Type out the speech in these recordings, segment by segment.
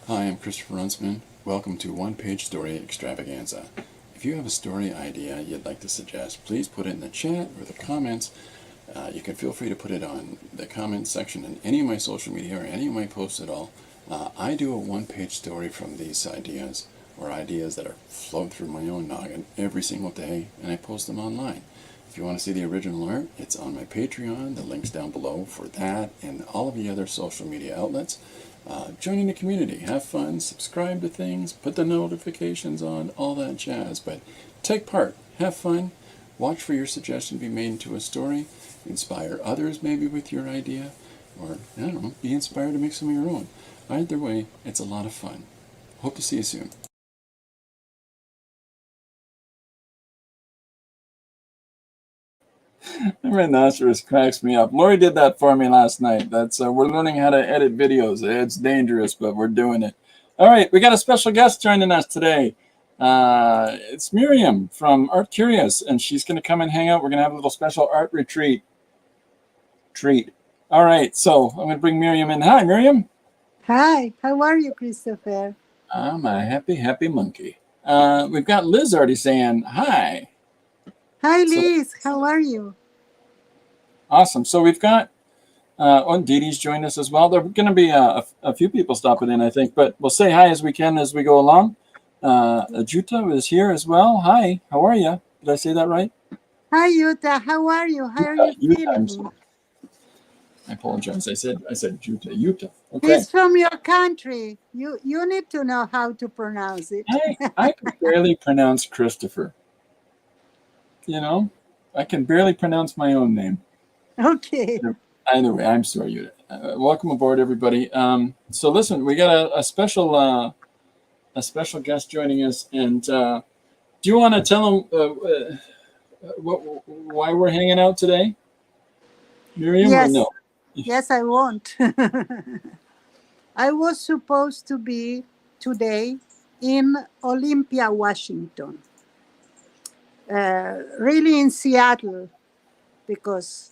Hi, I'm Christopher Runsman. Welcome to One Page Story Extravaganza. If you have a story idea you'd like to suggest, please put it in the chat or the comments. You can feel free to put it on the comments section in any of my social media or any of my posts at all. I do a one-page story from these ideas or ideas that are flowing through my own noggin every single day, and I post them online. If you want to see the original art, it's on my Patreon. The link's down below for that and all of the other social media outlets. Joining the community, have fun, subscribe to things, put the notifications on, all that jazz. But take part, have fun, watch for your suggestion to be made into a story, inspire others maybe with your idea, or, I don't know, be inspired to make some of your own. Either way, it's a lot of fun. Hope to see you soon. Rhinoceros cracks me up. Lori did that for me last night. That's we're learning how to edit videos. It's dangerous, but we're doing it. All right, we got a special guest joining us today. It's Myriam from Art Curious, and she's going to come and hang out. We're going to have a little special art retreat. All right, so I'm going to bring Myriam in. Hi, Myriam. Hi, how are you, Christopher? I'm a happy monkey. We've got Liz already saying hi. Hi, Liz. How are you? Awesome. So we've got Dee Dee's joined us as well. There are going to be a few people stopping in, I think, but we'll say hi as we can as we go along. Ajuta is here as well. Hi, how are you? Did I say that right? Hi, Yuta. How are you? How are you feeling? I apologize. I said Juta. Yuta. Okay. He's from your country. You need to know how to pronounce it. I can barely pronounce Christopher. You know, I can barely pronounce my own name. Okay. Either way, I'm sorry, Yuta. Welcome aboard, everybody. So listen, we got a special guest joining us, and do you want to tell them why we're hanging out today, Myriam, yes. or no? Yes, I won't. I was supposed to be today in Olympia, Washington, really in Seattle, because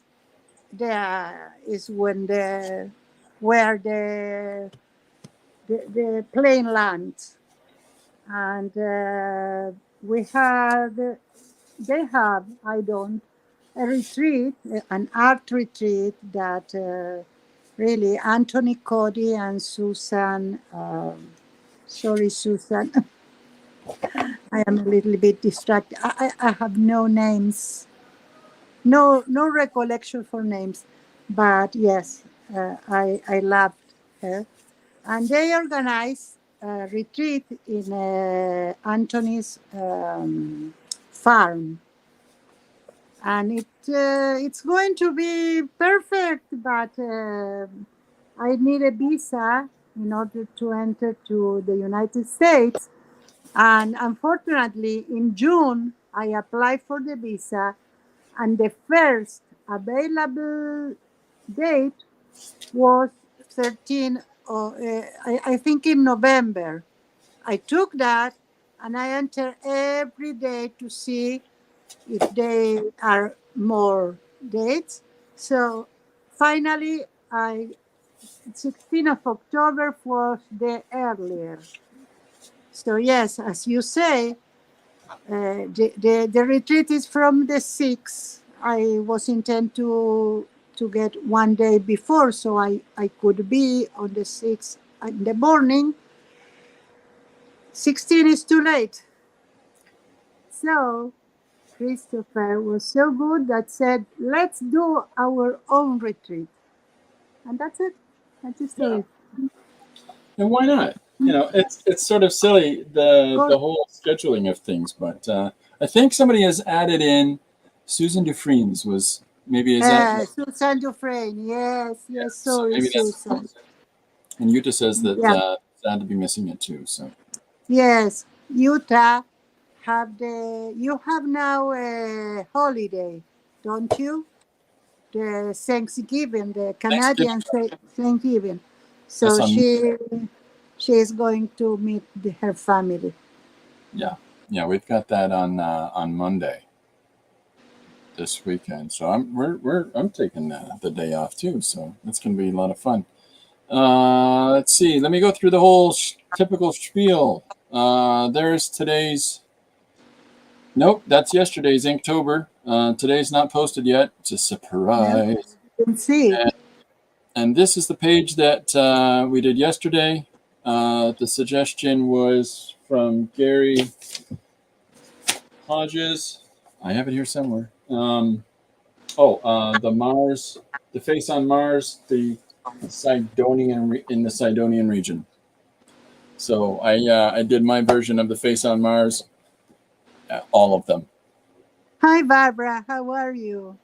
there is where the plane lands, and they have, I don't, a retreat, an art retreat that really Anthony Cody and Susan, sorry, Susan, I am a little bit distracted. I have no names, no recollection for names, but yes, I loved her. And they organized a retreat in Anthony's farm. And it's going to be perfect, but I need a visa in order to enter to the United States. And unfortunately, in June, I applied for the visa, and the first available date was 13, I think in November. I took that and I enter every day to see if there are more dates. So finally, 16th of October was the earlier. So yes, as you say, the retreat is from the 6th. I was intent to get one day before, so I could be on the 6th in the morning. 16 is too late. So Christopher was so good that said, let's do our own retreat. And that's it. That's the story. And why not? You know, it's sort of silly the whole scheduling of things, but I think somebody has added in Susan Dufresne's was maybe is that Susan Dufresne, yes, sorry, maybe Susan. And Utah says that sad to be missing it too. So yes, Utah you have now a holiday, don't you? The Thanksgiving, the Canadian Thanksgiving. So she is going to meet her family. Yeah, we've got that on Monday this weekend. So I'm taking the day off too. So that's gonna be a lot of fun. Let's see. Let me go through the whole typical spiel. There's today's. Nope, that's yesterday's Inktober. Today's not posted yet. It's a surprise. You can see. And this is the page that we did yesterday. The suggestion was from Gary Hodges. I have it here somewhere. The Mars, the face on Mars, the Sidonian in the Sidonian region. So I did my version of the face on Mars, all of them. Hi, Barbara. How are you?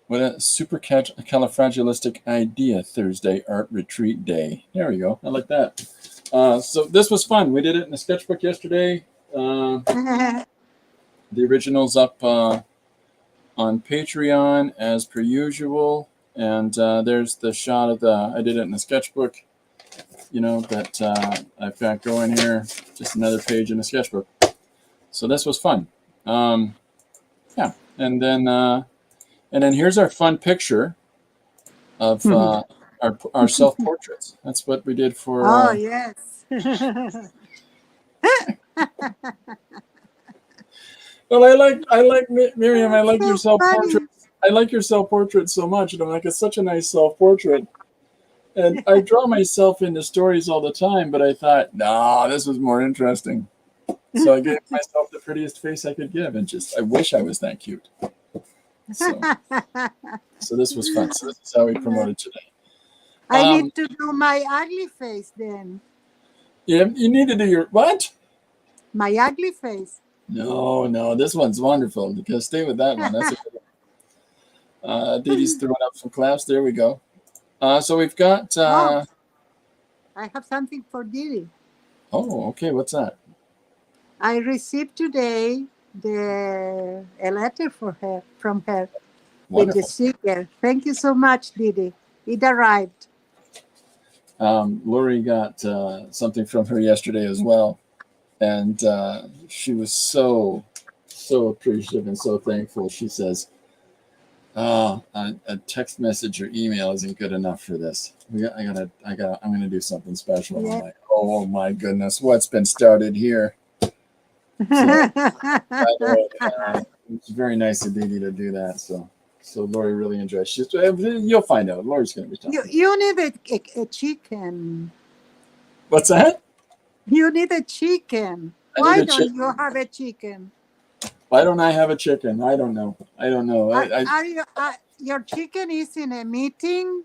What a supercalifragilistic idea, Thursday art retreat day. There we go. I like that. So this was fun. We did it in the sketchbook yesterday. The original's up on Patreon as per usual. And there's the shot of I did it in the sketchbook, that I've got going here. Just another page in the sketchbook. So this was fun. Yeah. And then here's our fun picture of our self-portraits. That's what we did for. Oh, yes. Well, I like Myriam. I like your so self-portrait. I like your self-portrait so much. And I'm like, it's such a nice self-portrait. And I draw myself into stories all the time, but I thought, nah, this was more interesting. So I gave myself the prettiest face I could give, and I wish I was that cute. So this was fun. So this is how we promoted today. I need to do my ugly face then. Yeah, you need to do your what? My ugly face. No, this one's wonderful. Because stay with that one. That's a good one. Didi's throwing up some claps. There we go. So we've got. I have something for Didi. Oh, okay. What's that? I received today a letter from her Wonderful. with the sticker. Thank you so much, Didi. It arrived. Lori got something from her yesterday as well, and she was so appreciative and so thankful. She says, "Oh, a text message or email isn't good enough for this. I'm gonna do something special." Yeah. I'm like, oh my goodness, what's been started here? So, it's very nice of Didi to do that. So Lori really enjoys. You'll find out. Lori's going to be talking. You need a chicken. What's that? You need a chicken. Why don't you have a chicken? Why don't I have a chicken? I don't know. Your chicken is in a meeting?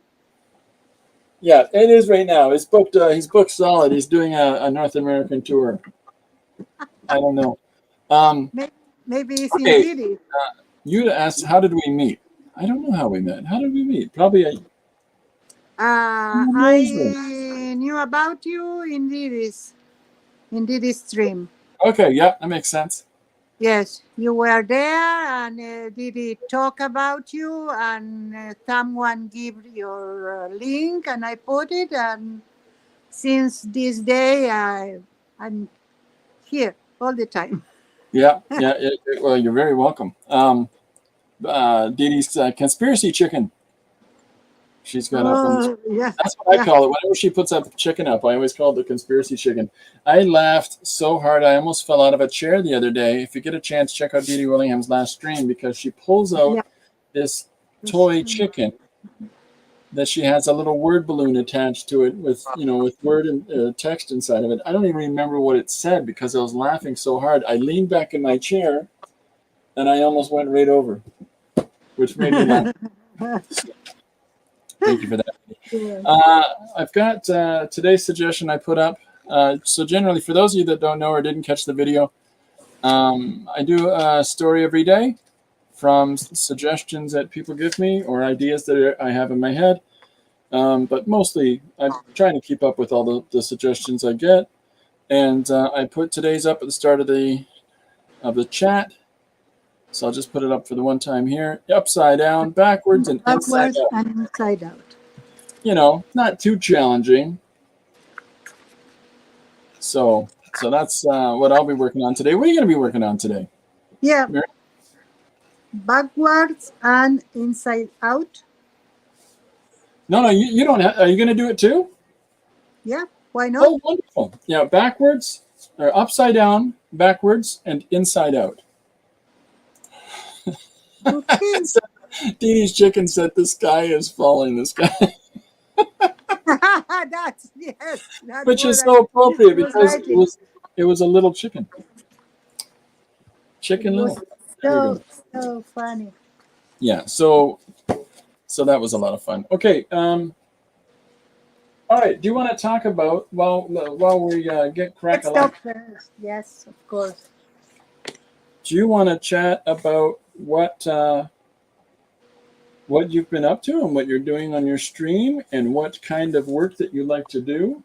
Yeah, it is right now. It's booked. He's booked solid. He's doing a North American tour. I don't know. Maybe it's in Didi. You asked, how did we meet? I don't know how we met. How did we meet? Probably. I knew about you in Didi's stream. Okay, yeah, that makes sense. Yes, you were there, and Didi talk about you, and someone give your link, and I put it, and since this day, I'm here all the time. Yeah. Well, you're very welcome. Didi's conspiracy chicken. She's got up. Yeah. That's what I call it. Whenever she puts up chicken up, I always call it the conspiracy chicken. I laughed so hard I almost fell out of a chair the other day. If you get a chance, check out Didi Willingham's last stream, because she pulls out this toy chicken that she has a little word balloon attached to it with word and text inside of it. I don't even remember what it said because I was laughing so hard. I leaned back in my chair and I almost went right over, which made me laugh. Thank you for that. I've got today's suggestion I put up. So generally, for those of you that don't know or didn't catch the video, I do a story every day from suggestions that people give me or ideas that I have in my head. But mostly, I'm trying to keep up with all the suggestions I get. And I put today's up at the start of the chat. So I'll just put it up for the one time here. Upside down, backwards, and inside out. And inside out. Not too challenging. So that's what I'll be working on today. What are you going to be working on today? Yeah. Backwards and inside out. No, you don't have, are you going to do it too? Yeah, why not? Oh, wonderful. Yeah, backwards or upside down, backwards, and inside out. Okay. Dee Dee's chicken said the sky is falling. The sky, That's yes, that's which what is I so appropriate was because writing. it was a little chicken. It Chicken was Little. There we go. so funny. Yeah. So that was a lot of fun. Okay. All right. Do you want to talk about while we get crack Let's a lack? talk first. Yes, of course. Do you want to chat about what you've been up to and what you're doing on your stream and what kind of work that you like to do?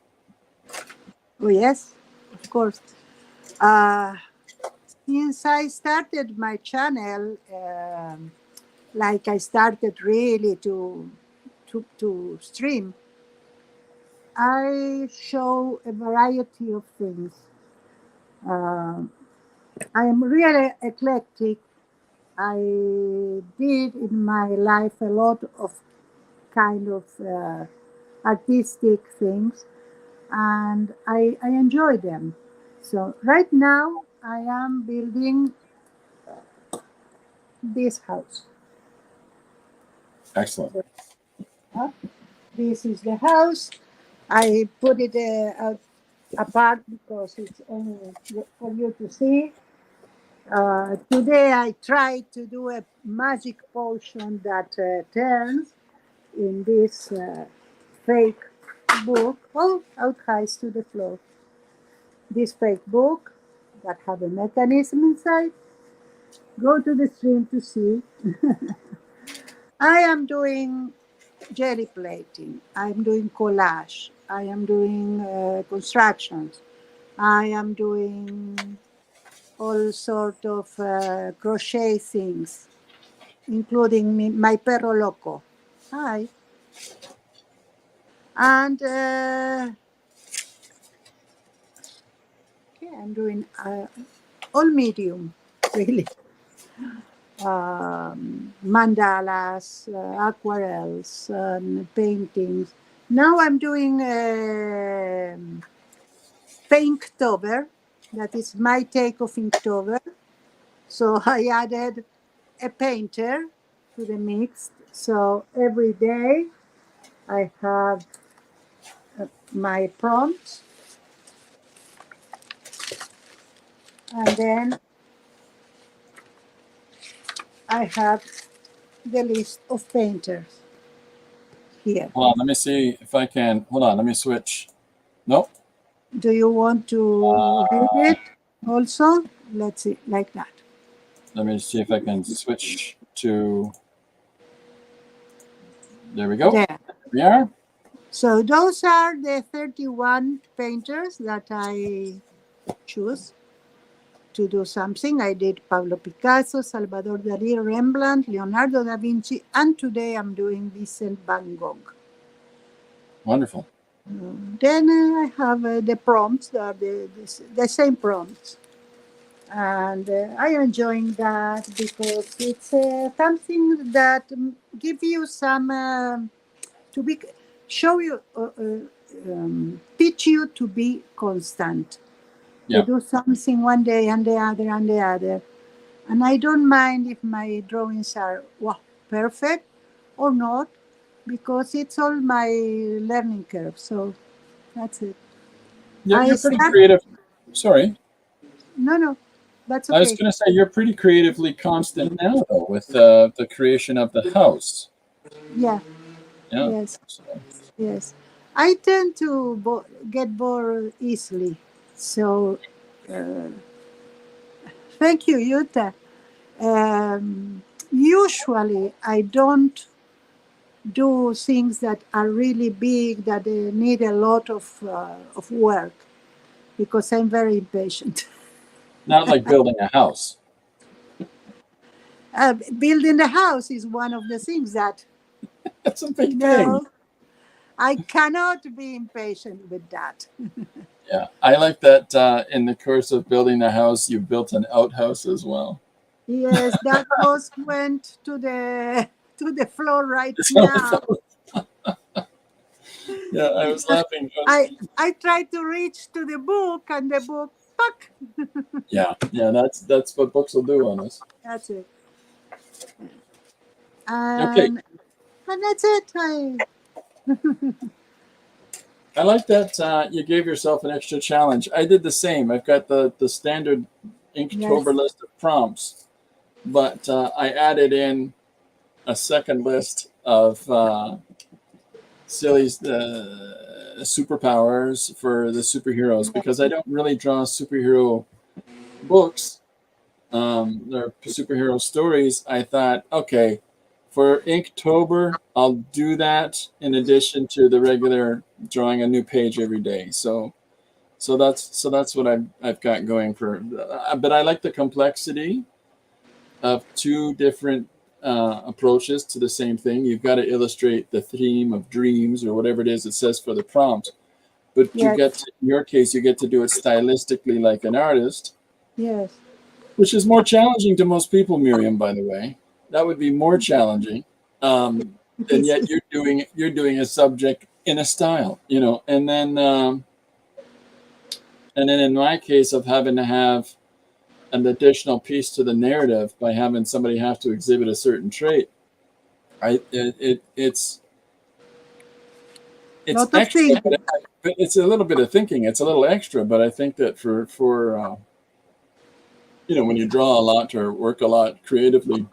Oh yes, of course. Uh, since I started my channel, like I started really to stream, I show a variety of things. Uh, I am really eclectic. I did in my life a lot of kind of artistic things, and I enjoy them. So right now I am building this house. Excellent. So, this is the house. I put it out apart because it's only for you to see. Today I tried to do a magic potion that turns in this fake book. Oh, out highs to the floor. This fake book that have a mechanism inside. Go to the stream to see. I am doing jelly plating. I'm doing collage. I am doing constructions. I am doing all sort of crochet things, including my perro loco. Hi. And okay, I'm doing all medium, really. Mandalas, aquarels, paintings. Now I'm doing Painttober. That is my take of Inktober. So I added a painter to the mix. So every day I have my prompts, and then I have the list of painters here. Hold on, let me see if I can. Hold on, let me switch. Nope. Do you want to read it also? Let's see, like that. Let me see if I can switch to. There we go. There. There we are. So those are the 31 painters that I choose to do something. I did Pablo Picasso, Salvador Dalí, Rembrandt, Leonardo da Vinci, and today I'm doing Vincent van Gogh. Wonderful. Then I have the prompts, the same prompts. And I am enjoying that because it's something that give you some to be show you teach you to be constant. Yeah. You do something one day and the other and the other, and I don't mind if my drawings are perfect or not, because it's all my learning curve. So that's it. Yeah, I you're pretty start. creative. Sorry. No, that's I was okay. going to say you're pretty creatively constant now, though, with the creation of the house. Yeah. Yeah. Yes. Yes. I tend to get bored easily. So, uh, thank you, Yuta. Usually, I don't do things that are really big, that need a lot of work, because I'm very impatient. Not like building a house. Building a house is one of the things that, That's a big thing. no, I cannot be impatient with that. Yeah, I like that in the course of building a house, you built an outhouse as well. Yes, that was went to the floor right So, now. Yeah, I was laughing. I tried to reach to the book, and the book, fuck. Yeah, that's what books will do on us. That's it. Okay, And that's it. I like that you gave yourself an extra challenge. I did the same. I've got the standard Inktober Yes. list of prompts, but I added in a second list of silly superpowers for the superheroes because I don't really draw superhero books. They're superhero stories. I thought, okay, for Inktober, I'll do that in addition to the regular drawing a new page every day. So that's what I've got going for. But I like the complexity of two different approaches to the same thing. You've got to illustrate the theme of dreams or whatever it is it says for the prompt. But you get Yes. to, in your case, you get to do it stylistically like an artist, Yes. which is more challenging to most people, Myriam, by the way. That would be more challenging. And This yet is you're doing a subject in a style, and then in my case of having to have an additional piece to the narrative by having somebody have to exhibit a certain trait. It's lot of extra, thinking. but it's a little bit of thinking. It's a little extra, but I think that for when you draw a lot or work a lot creatively,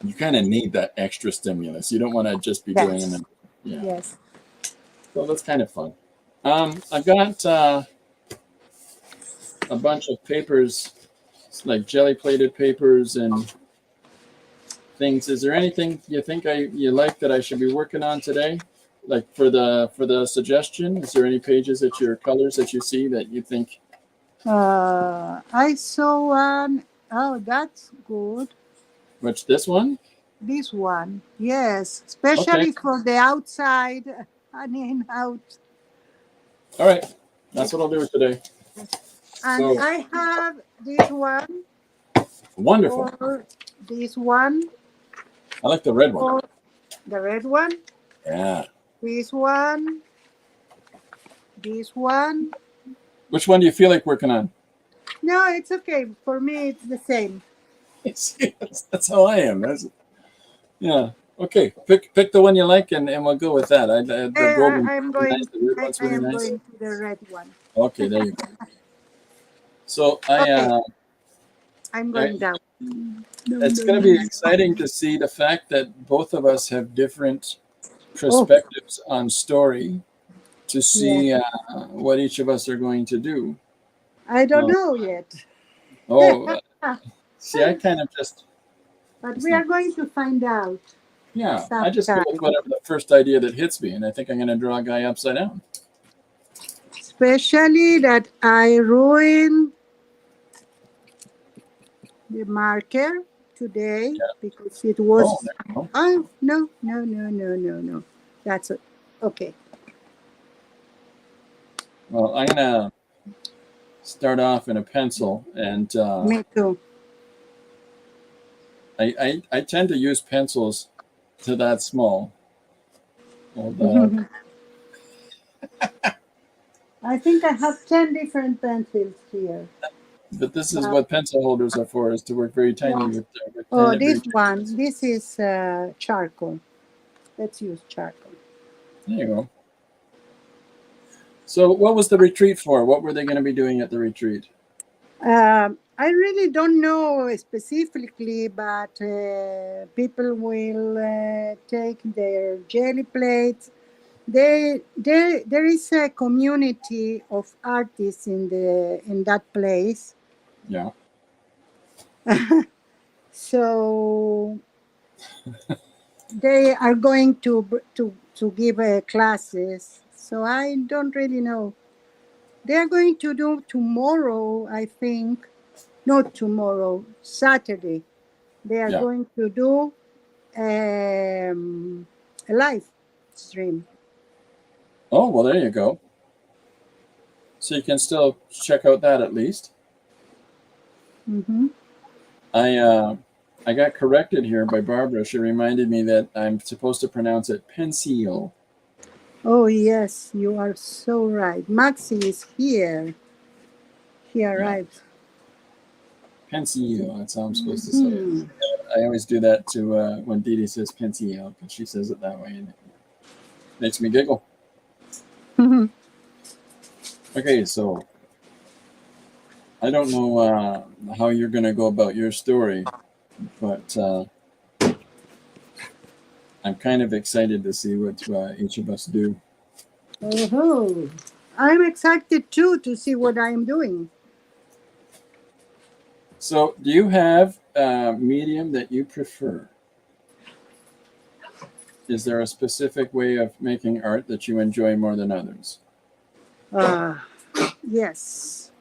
you kind of need that extra stimulus. You don't want to just be doing Yes. them. Yeah, Yes. so that's kind of fun. I've got a bunch of papers, like jelly plated papers and things. Is there anything you think you like that I should be working on today? Like for the suggestion, is there any pages that your colors that you see that you think I saw one. Oh, that's good. which this one? This one. Yes. Okay, Especially for the outside and in out. all right, that's what I'll do today. And So I have this one, wonderful. or this one, I like the red one. or the red one, Yeah. this one, this one. Which one do you feel like working on? No, it's okay. For me, it's the same. That's how I am. Yeah. Okay. Pick the one you like, and we'll go with that. The gold one's I'm really nice. going. The red one's I really am nice. going to the red one. Okay, there you go. So I Okay, I'm I- going down. No, it's no, going to be no. exciting to see the fact that both of us have different Oh, perspectives on story to yeah. see what each of us are going to do. I don't Uh, know yet. oh, see, I kind of just But it's we are not. going to find out Yeah, I just go with sometime. whatever the first idea that hits me, and I think I'm going to draw a guy upside down. Especially that I ruined the marker today Yeah. because it Oh, was. there you go. Oh, no, no, no, no, no, no. That's it. Okay. Well, I'm going to start off in a pencil, and Me too. I tend to use pencils to that small. Hold that. I think I have 10 different pencils here. But this is Uh, what pencil holders are for, is to work very tiny yeah. with Oh, very this tiny one. pencils. This is charcoal. Let's use charcoal. There you go. So what was the retreat for? What were they going to be doing at the retreat? I really don't know specifically, but people will take their jelly plates. There is a community of artists in that place. Yeah. So they are going to give classes. So I don't really know. They are going to do tomorrow, I think. Not tomorrow, Saturday. They are Yeah. going to do a live stream. Oh, well, there you go. So you can still check out that at least. Hmm. I got corrected here by Barbara. She reminded me that I'm supposed to pronounce it pencil. Oh, yes, you are so right. Maxi is here. He Yeah. arrived. Pensiero, that's how I'm supposed to say it. Hmm. I always do that to when Dee Dee says Pensiero, because she says it that way, and it makes me giggle. Okay, so I don't know how you're going to go about your story, but I'm kind of excited to see what each of us do. Oh, I'm excited too to see what I'm doing. So, do you have a medium that you prefer? Is there a specific way of making art that you enjoy more than others? Uh, yes,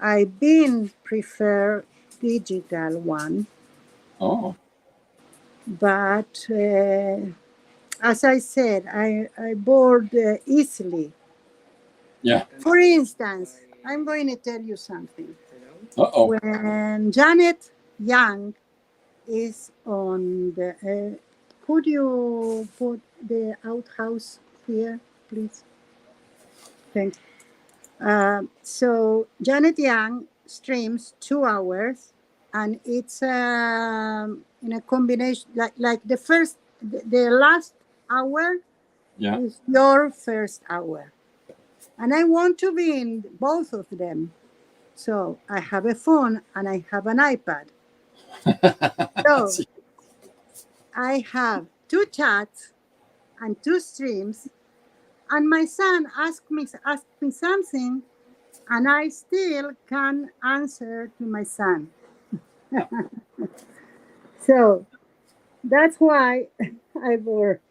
I've been prefer digital one, Oh, but as I said, I bored easily. yeah. For instance, I'm going to tell you something. Uh-oh. When Janet Young is on the, could you put the outhouse here, please? Thanks. So Janet Young streams 2 hours, and it's in a combination like the last hour Yeah. is your first hour, and I want to be in both of them. So I have a phone and I have an iPad. So I have two chats and two streams, and my son asked me something, and I still can answer to my son. So that's why I work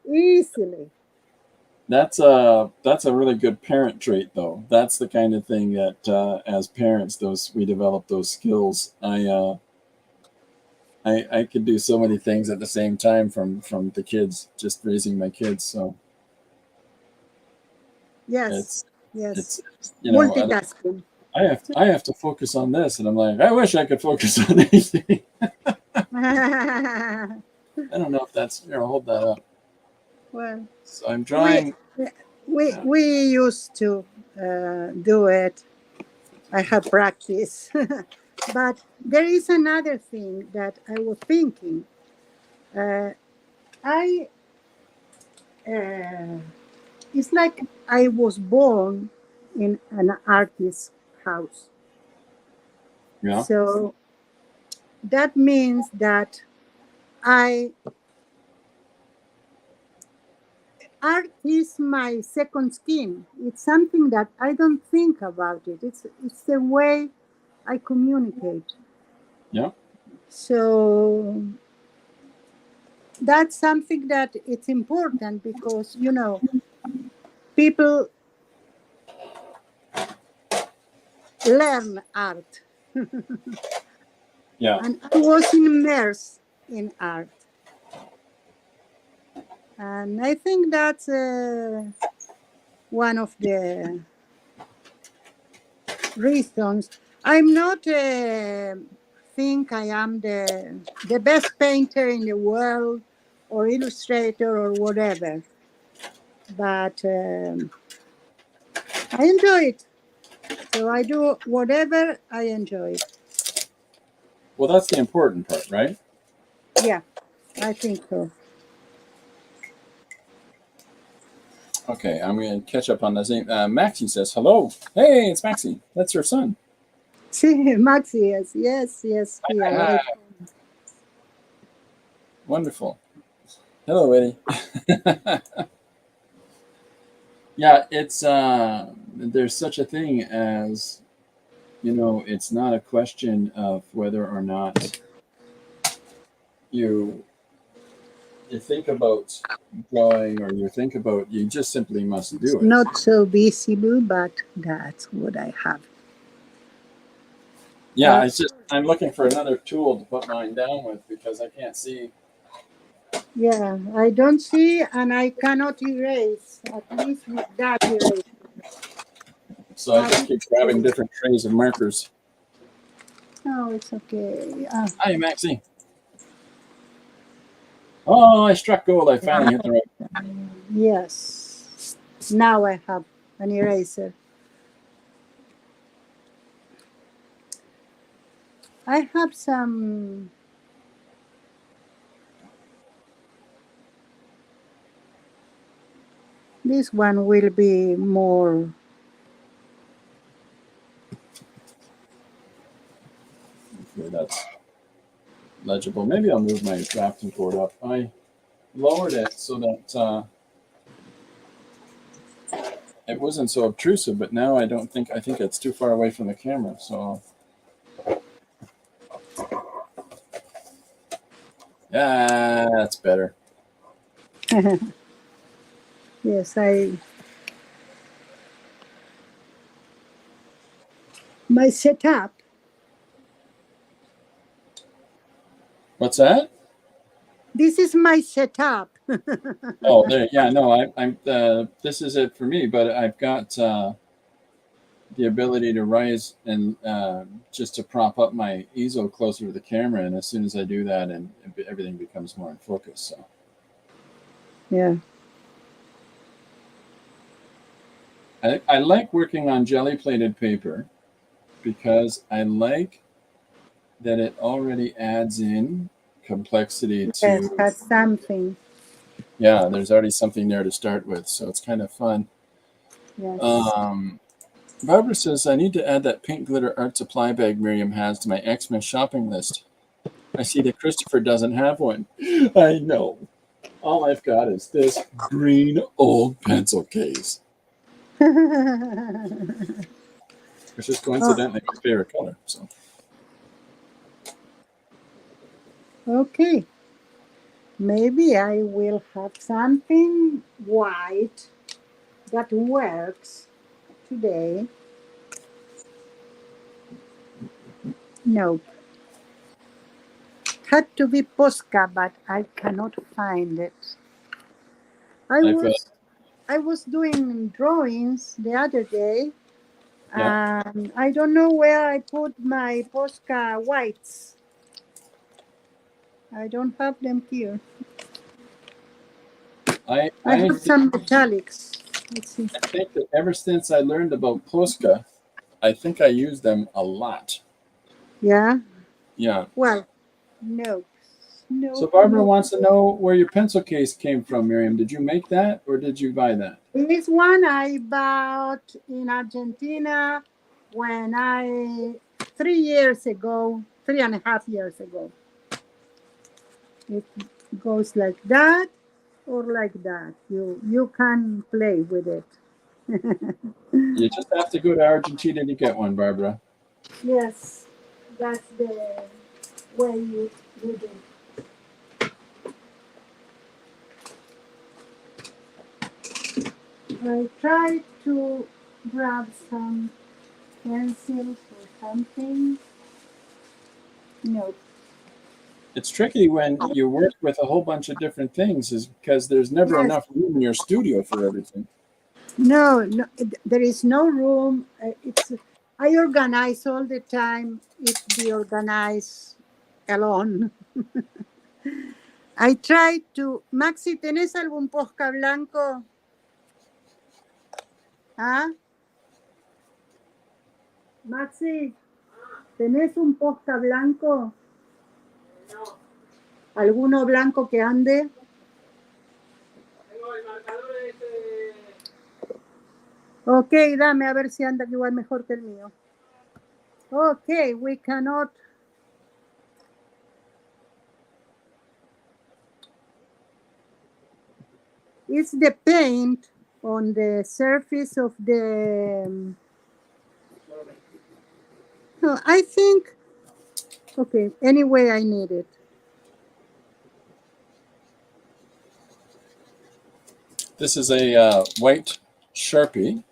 easily. That's a really good parent trait, though. That's the kind of thing that as parents, those we develop those skills. I could do so many things at the same time from the kids, just raising my kids. So Yes, it's yes. it's you know Multitasking. I have to focus on this, and I'm like, I wish I could focus on anything. I don't know if that's hold that up. Well, So I'm we drawing. Yeah. we used to do it. I have practice. But there is another thing that I was thinking. Uh, I uh, it's like I was born in an artist's house. Yeah. So that means that I art is my second skin. It's something that I don't think about it. It's the way I communicate. Yeah. So that's something that it's important because people learn art, Yeah. and I was immersed in art, and I think that's one of the reasons. I'm not think I am the best painter in the world or illustrator or whatever, but I enjoy it. So I do whatever I enjoy. Well, that's the important part, right? Yeah, I think so. Okay, I'm going to catch up on the same. Maxie says hello. Hey, it's Maxie. That's your son. See, Maxi, yes, he Hi. arrived. Wonderful. Hello, Eddie. Yeah, it's there's such a thing as it's not a question of whether or not you you think about drawing or you think about you just simply must It's do it. not so visible, but that's what I have. Yeah, Uh, it's just I'm looking for another tool to put mine down with because I can't see. yeah, I don't see and I cannot erase, at least with that erase. So I just keep grabbing Okay. different trays of markers. No, it's okay. Hi, Maxie. Oh, I struck gold. I finally hit the right. Yes. Now I have an eraser. I have some. This one will be more. Okay, that's legible. Maybe I'll move my drafting board up. I lowered it so that it wasn't so obtrusive, but now I think it's too far away from the camera. So yeah, that's better. Yes, my setup. What's that? This is my setup. Oh, there. Yeah, no, I'm. This is it for me, but I've got the ability to rise and just to prop up my easel closer to the camera, and as soon as I do that, and everything becomes more in focus. So Yeah. I like working on jelly plated paper because I like that it already adds in complexity Yes, to. that's something. Yeah, there's already something there to start with, so it's kind of fun. Yes. Um, Barbara says, I need to add that pink glitter art supply bag Myriam has to my Xmas shopping list. I see that Christopher doesn't have one. I know. All I've got is this green old pencil case, which is Oh, coincidentally my favorite color. So okay. Maybe I will have something white that works today. No, had to be Posca, but I cannot find it. I I've was I was doing drawings the other day, yeah, and I don't know where I put my Posca whites. I don't have them here. I I I have some metallics. Let's see. I think that ever since I learned about Posca, I think I use them a lot. Yeah. Yeah. Well, nope, So nope, Barbara nope. wants to know where your pencil case came from, Miriam. Did you make that or did you buy that? This one I bought in Argentina when I 3 years ago, 3.5 years ago. It goes like that or like that. You can play with it. You just have to go to Argentina to get one, Barbara. Yes, that's the way you do. I tried to grab some pencils or something. No. It's tricky when you work with a whole bunch of different things, is because there's never Yes. enough room in your studio for everything. No, no, there is no room. It's I organize all the time. It's be organized alone. I try to. Maxi, ¿tenés algún posca blanco? ¿Ah? Maxi, ¿tenés un posca blanco? ¿Alguno blanco que ande? Ok, dame a ver si anda igual mejor que el mío. Ok, we cannot. It's the paint on the surface of the. No, I think. Okay, anyway, I need it. This is a white Sharpie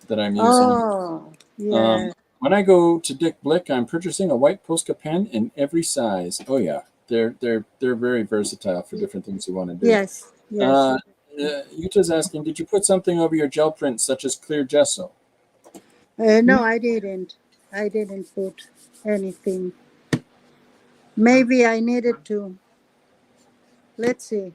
that I'm using. Oh, Um, yeah. when I go to Dick Blick, I'm purchasing a white Posca pen in every size. Oh yeah, they're very versatile for different things you want to do. Yes, yes. Uh, Yuta's asking, did you put something over your gel print, such as clear gesso? No, I didn't. I didn't put anything. Maybe I needed to. Let's see.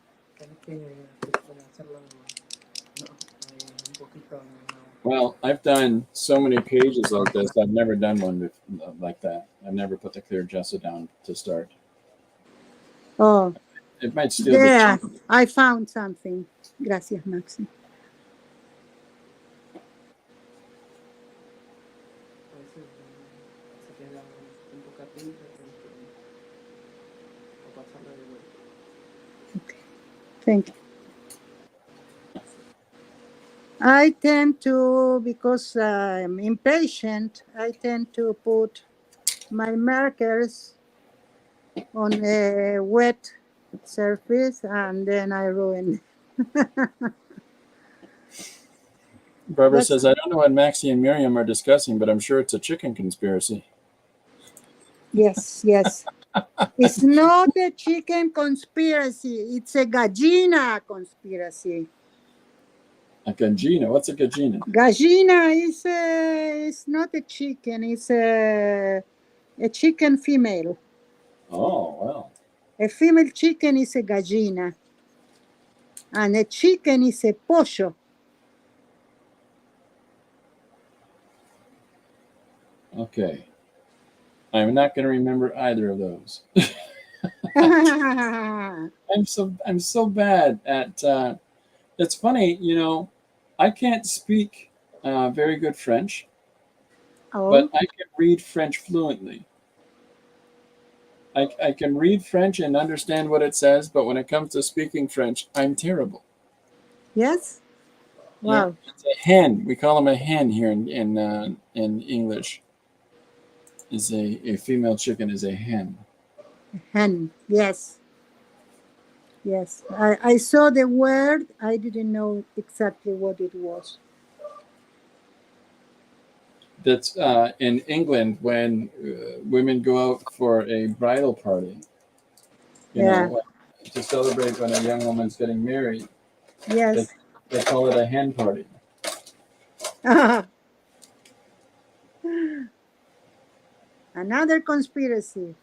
Well, I've done so many pages like this. I've never done one like that. I've never put the clear gesso down to start. Oh, It might still be there. cheap. I found something. Gracias, Maxi. Okay. Thank you. I tend to, because I'm impatient, I tend to put my markers on a wet surface and then I ruin. Barbara That's says, I don't know what Maxie and Myriam are discussing, but I'm sure it's a chicken conspiracy. yes, yes. It's not a chicken conspiracy. It's a gallina conspiracy. A gallina. What's a gallina? Gallina is not a chicken. It's a chicken female. Oh, well. A female chicken is a gallina. And a chicken is a pollo. Okay. I'm not going to remember either of those. I'm so bad at. It's funny, I can't speak very good French, but Oh, I can read French fluently. I can read French and understand what it says, but when it comes to speaking French, I'm terrible. yes? Yeah, Wow. it's a hen. We call them a hen here in English. Is a female chicken is a hen. Hen. Yes. Yes. I saw the word. I didn't know exactly what it was. That's in England when women go out for a bridal party. Yeah. To celebrate when a young woman's getting married. They, Yes. they call it a hen party. Another conspiracy.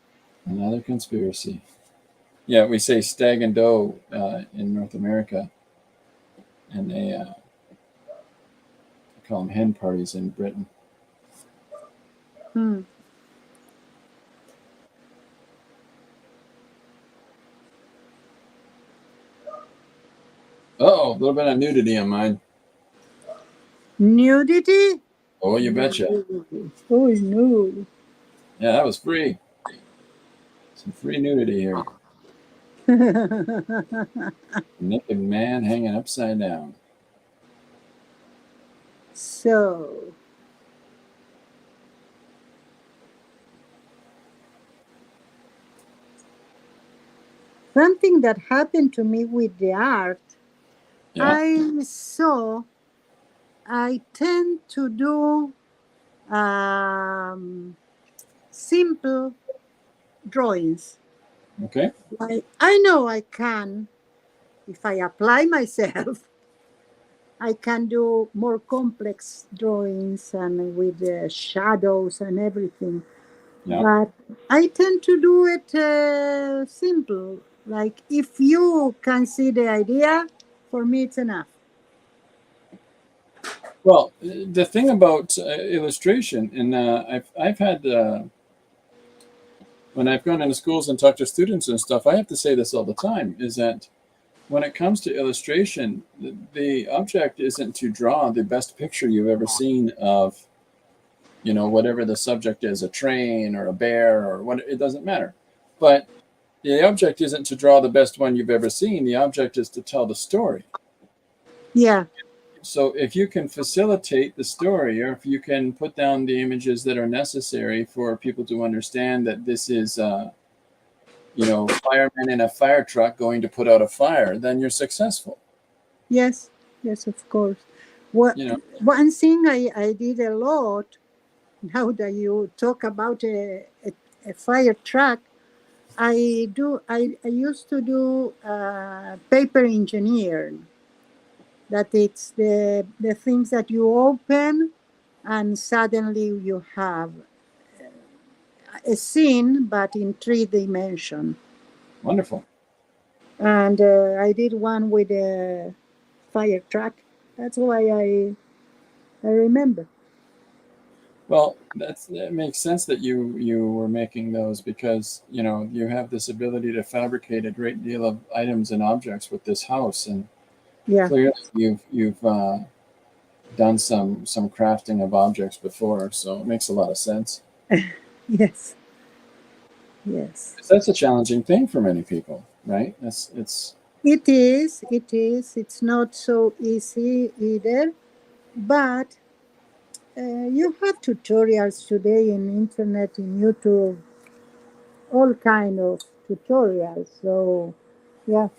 Another conspiracy. Yeah, we say stag and doe in North America, and they call them hen parties in Britain. Hmm. Oh, a little bit of nudity on mine. Nudity? Oh, you betcha. Nudity. Oh, no. Yeah, that was free. Some free nudity here. Naked man hanging upside down. So, something that happened to me with the art, Yeah. I tend to do simple drawings. Okay. I know I can, if I apply myself, I can do more complex drawings and with shadows and everything. Yeah. But I tend to do it simple. Like if you can see the idea, for me it's enough. Well, the thing about illustration, and I've had when I've gone into schools and talked to students and stuff, I have to say this all the time: is that when it comes to illustration, the object isn't to draw the best picture you've ever seen of, whatever the subject is, a train or a bear or what, it doesn't matter. But the object isn't to draw the best one you've ever seen. The object is to tell the story. Yeah. So if you can facilitate the story, or if you can put down the images that are necessary for people to understand that this is, firemen in a fire truck going to put out a fire, then you're successful. Yes. Yes, of course. What You know, one thing I did a lot, now that you talk about a fire truck, I used to do paper engineering. That it's the things that you open and suddenly you have a scene but in 3 dimension. wonderful. And I did one with a fire truck. That's why I remember. Well, that makes sense that you were making those because you have this ability to fabricate a great deal of items and objects with this house, and Yeah. clearly you've done some crafting of objects before, so it makes a lot of sense. Yes. Yes. 'Cause that's a challenging thing for many people, right? It's It is. It is. It's not so easy either. But you have tutorials today in internet, in YouTube, all kind of tutorials. So yeah,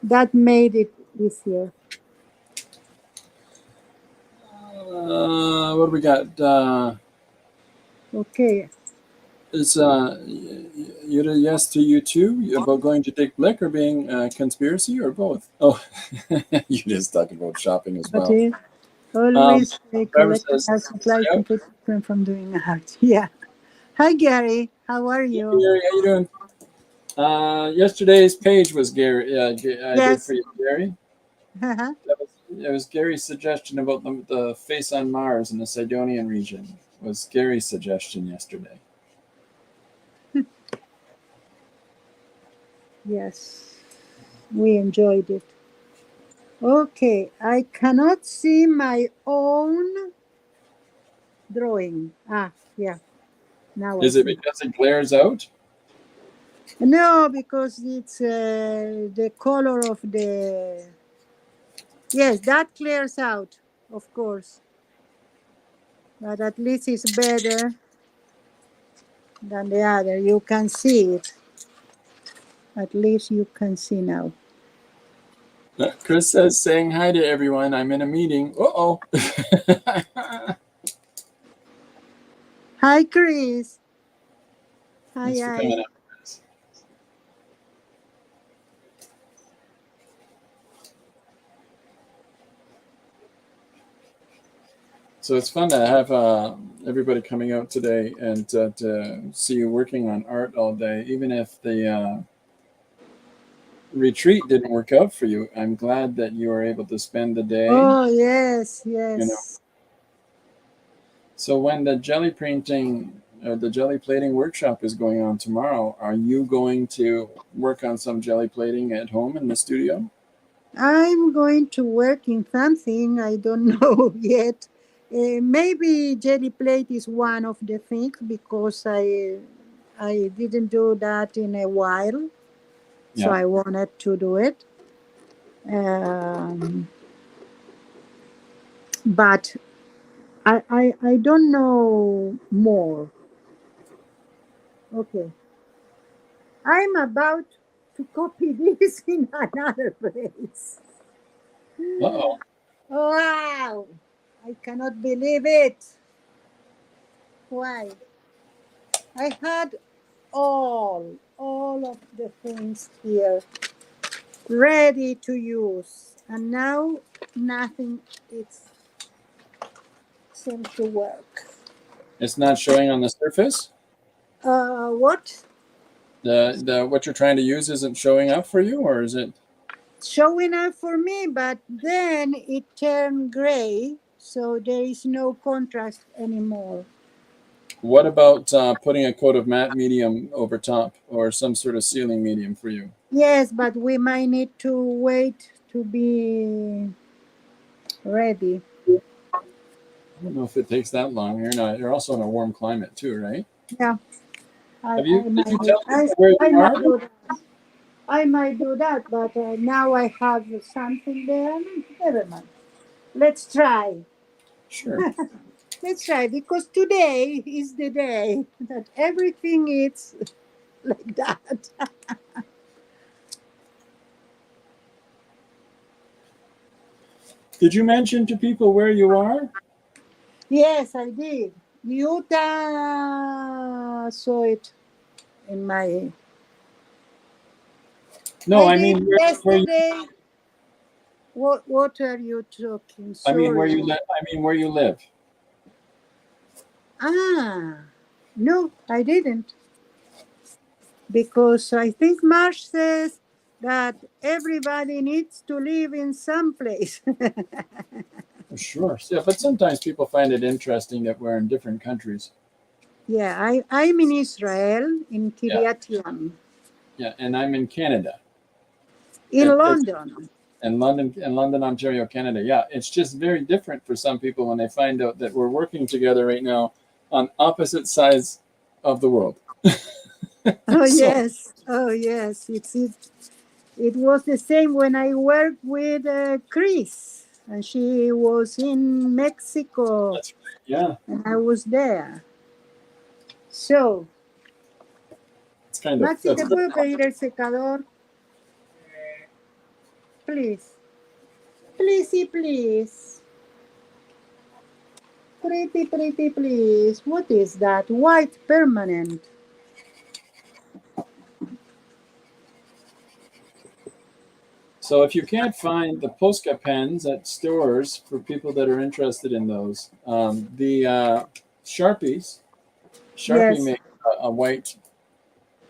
that made it easier. what do we got? Okay. Is you a yes to you too about going to Dick Blick or being conspiracy or both? Oh, you just talking about shopping as But well. Um, always Trevor collecting says, our stay supply out. competition from doing art. Yeah. Hi Gary, how are Hey, you? Gary, how you doing? Yesterday's page was Gary. I did for Yes. you, Gary. It was Gary's suggestion about the face on Mars in the Sidonian region. Was Gary's suggestion yesterday? Yes. We enjoyed it. Okay, I cannot see my own drawing. Ah, yeah. Now I Is it see. because it glares out? No, because it's the color of the. Yes, that clears out, of course. But at least it's better than the other. You can see it. At least you can see now. Chris says, saying hi to everyone. I'm in a meeting. Uh-oh. Hi, Chris. Hi, Thanks for coming hi. up, Chris. So it's fun to have everybody coming out today and to see you working on art all day, even if the retreat didn't work out for you. I'm glad that you were able to spend the day. Oh, yes, You know. yes. So when the jelly painting, the jelly plating workshop is going on tomorrow, are you going to work on some jelly plating at home in the studio? I'm going to work in something. I don't know yet. Maybe jelly plate is one of the things because I didn't do that in a while, so Yeah. I wanted to do it. Um, but I don't know more. Okay, I'm about to copy this in another place. Uh-oh. Wow! I cannot believe it. Why? I had all of the things here ready to use, and now nothing it seems to work. It's not showing on the surface? What? The what you're trying to use isn't showing up for you, or is it? Showing up for me, but then it turned gray, so there is no contrast anymore. What about putting a coat of matte medium over top, or some sort of sealing medium for you? Yes, but we might need to wait to be ready. I don't know if it takes that long. You're also in a warm climate too, right? Yeah, Have I you? Did might you do. tell people where I you might are? do that. I might do that, but now I have something there. Never mind. Let's try. Sure. Let's try because today is the day that everything is like that. Did you mention to people where you are? Yes, I did. Utah saw it in my. No, I I did mean where you. yesterday. What are you talking? I mean where Sorry. you live. I mean where you live. Ah, no, I didn't. because I think Marsh says that everybody needs to live in some place. For sure. Yeah, but sometimes people find it interesting that we're in different countries. Yeah, I'm in Israel, in Yeah. Kiryat Yam, Yeah, and I'm in Canada. in It's London. in London, Ontario, Canada. Yeah, it's just very different for some people when they find out that we're working together right now on opposite sides of the world. Oh So yes, oh yes. It was the same when I worked with Chris, and she was in Mexico, that's right. Yeah, and I was there. So, it's kind of Maxi, that's ¿te good. puedo pedir el secador? Please. Pleasey, please. Pretty, pretty, please. What is that? White permanent. So if you can't find the Posca pens at stores for people that are interested in those, the Sharpies, Sharpie Yes. makes a white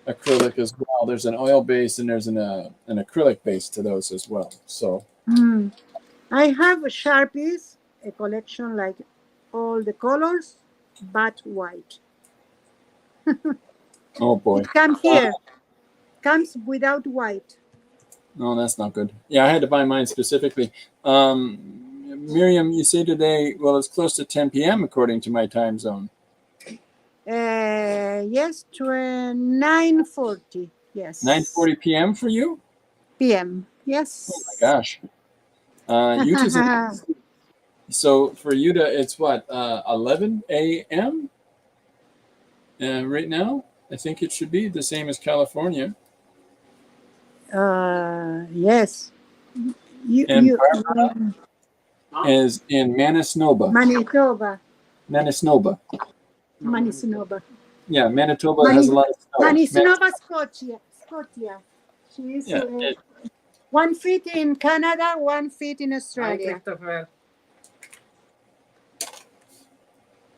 acrylic as well. There's an oil base and there's an acrylic base to those as well. So Mm. I have Sharpies, a collection like all the colors, but white. oh boy, It comes here. Comes without white. no, that's not good. Yeah, I had to buy mine specifically. Miriam, you say today, well, it's close to 10 p.m. according to my time zone. Yes, 9:40. Yes. 9:40 p.m. for you? PM. Oh my Yes. gosh. Utah's in, so for Utah, it's what 11 a.m. Right now. I think it should be the same as California. Yes. And You Barbara is in Manitoba. Manitoba. Manitoba. Manitoba. Yeah, Manitoba has a Mani- lot of snow. Manitoba, Scotia. Scotia. She is Yeah, 1 feet in Canada, 1 feet in Australia.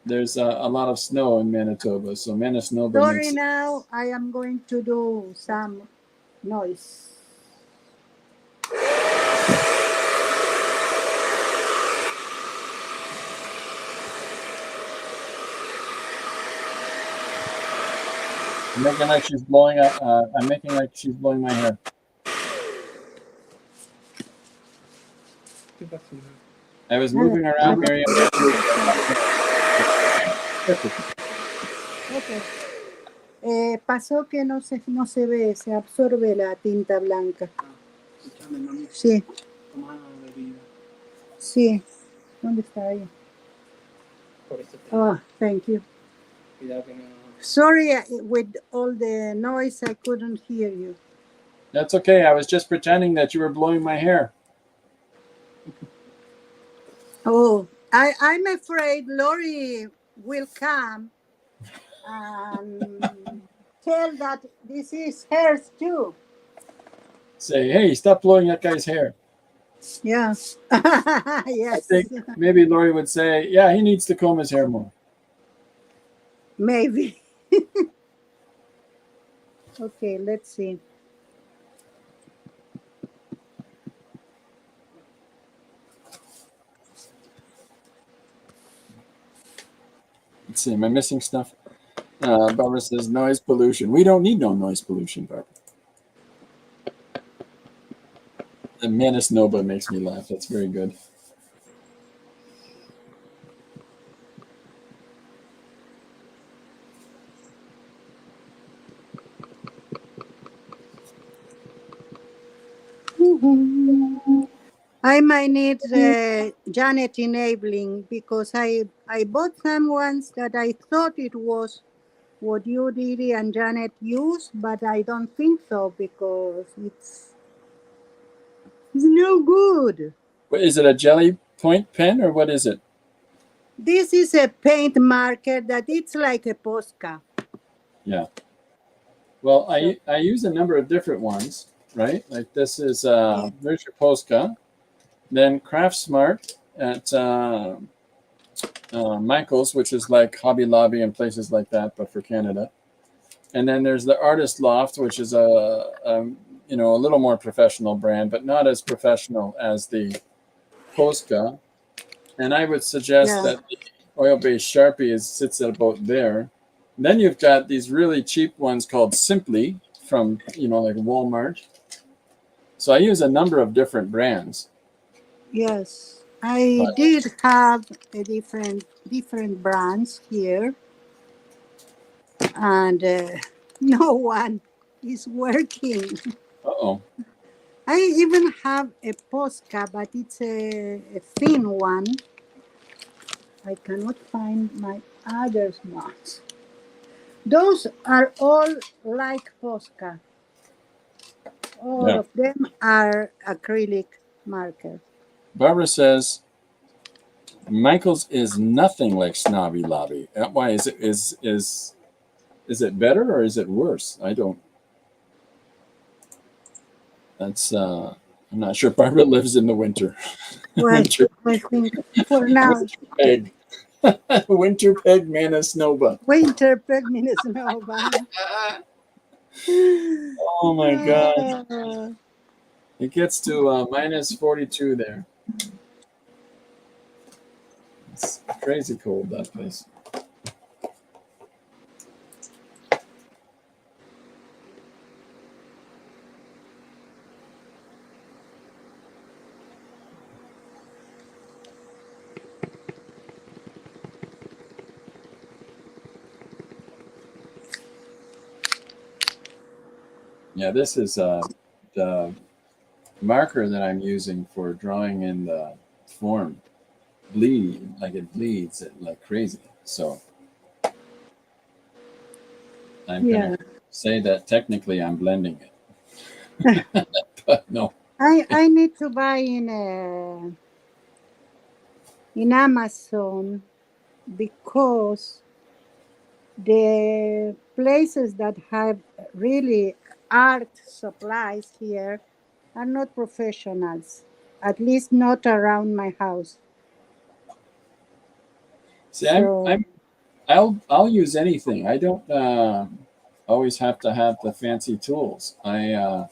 there's a lot of snow in Manitoba, so Manitoba Sorry, makes. now I am going to do some noise. I'm making like she's blowing up. I'm making like she's blowing my hair. I was moving around, Myriam. Okay. Pasó que no se ve, se absorbe la tinta blanca. Sí. Sí. ¿Dónde está ahí? Oh, thank you. Sorry, with all the noise, I couldn't hear you. That's okay. I was just pretending that you were blowing my hair. Oh, I'm afraid Lori will come and tell that this is hers too. Say, hey, stop blowing that guy's hair. Yeah. I Yes. think maybe Lori would say, yeah, he needs to comb his hair more. Maybe. Okay, let's see. Let's see, am I missing stuff? Barbara says noise pollution. We don't need no noise pollution, Barbara. The Manitoba makes me laugh. That's very good. I might need Janet enabling because I bought some ones that I thought it was what you, Didi, and Janet used, but I don't think so because it's no good. What, is it a jelly point pen or what is it? This is a paint marker that it's like a Posca. Yeah. Well, I use a number of different ones, right? Like this is Richard Posca, then Craft Smart at Michael's, which is like Hobby Lobby and places like that, but for Canada. And then there's the Artist Loft, which is a you know, a little more professional brand, but not as professional as the Posca. And I would suggest Yeah. that the oil-based Sharpie sits at about there. And then you've got these really cheap ones called Simply from, you know, like Walmart. So I use a number of different brands. Yes. I But did have a different brands here, and no one is working. uh-oh. I even have a Posca, but it's a thin one. I cannot find my other ones. Those are all like Posca. All Yeah. of them are acrylic markers. Barbara says Michael's is nothing like Snobby Lobby. Why is it better or is it worse? I don't. That's I'm not sure. Barbara lives in the winter. Well, Winter I think for now, winter peg. Winter peg Manasnova. winter pregnancy Nova. Oh my god. Uh, It gets to minus 42 there. It's crazy cold, that place. Yeah, this is the marker that I'm using for drawing in the form. It bleeds it like crazy. So I'm yeah, gonna say that technically I'm blending it, but no. I need to buy in Amazon because the places that have really art supplies here are not professionals, at least not around my house. See, So I'll use anything. I don't always have to have the fancy tools. I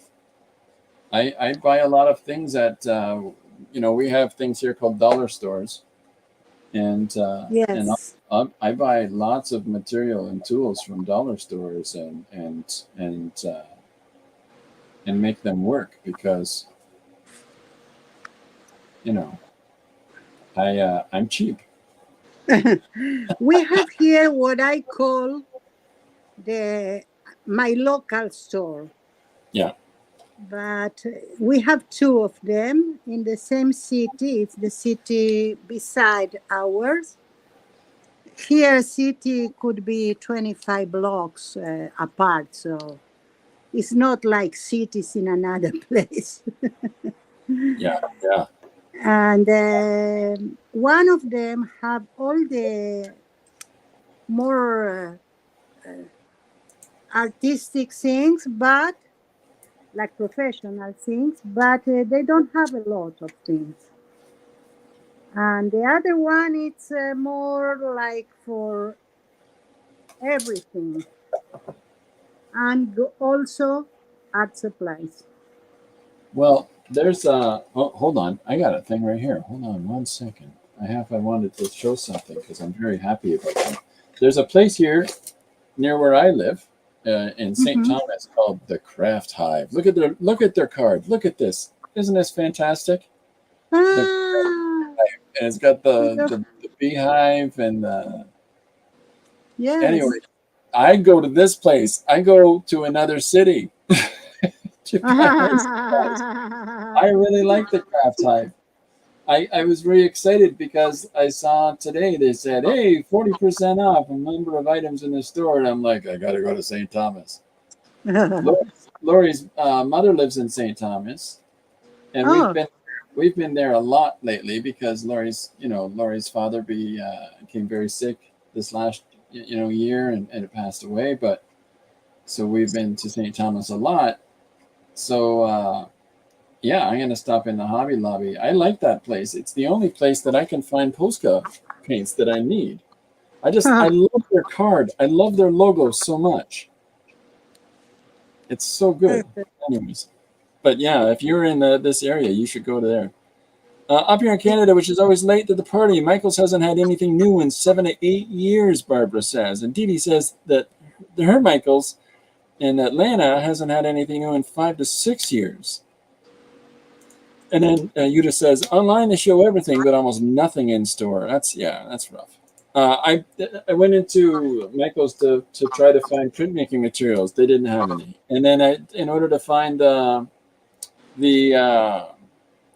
buy a lot of things at you know, we have things here called dollar stores, and yes. I buy lots of material and tools from dollar stores and make them work because, you know, I'm cheap. We have here what I call the my local store, Yeah. but we have two of them in the same city. It's the city beside ours. Here, city could be 25 blocks apart, so it's not like cities in another place. Yeah. Yeah. And one of them have all the more artistic things, but like professional things, but they don't have a lot of things. And the other one, it's more like for everything, and also art supplies. Well, there's oh, hold on. I got a thing right here. Hold on 1 second. I wanted to show something because I'm very happy about them. There's a place here near where I live in St. Mm-hmm. Thomas called the Craft Hive. Look at their card. Look at this. Isn't this fantastic? The Ah, and it's got beautiful. the beehive and the anyway. Yes. I go to this place. I go to another city to buy my supplies. I really like the Craft Hive. I was very excited because I saw today they said, hey, 40% off a number of items in the store. And I'm like, I got to go to St. Thomas. Lori's mother lives in St. Thomas, and Oh, we've been there a lot lately because Lori's father became very sick this last year and it passed away. But so we've been to St. Thomas a lot. So yeah, I'm gonna stop in the Hobby Lobby. I like that place. It's the only place that I can find Posca paints that I need. I love their card. I love their logo so much. It's so good. Perfect. Anyways, but yeah, if you're in this area, you should go to there. Up here in Canada, which is always late to the party, Michael's hasn't had anything new in 7 to 8 years, Barbara says. And Dee Dee says that her Michael's in Atlanta hasn't had anything new in 5 to 6 years. And then Yuta says, online they show everything, but almost nothing in store. That's rough. I went into Michael's to try to find printmaking materials. They didn't have any. And then in order to find the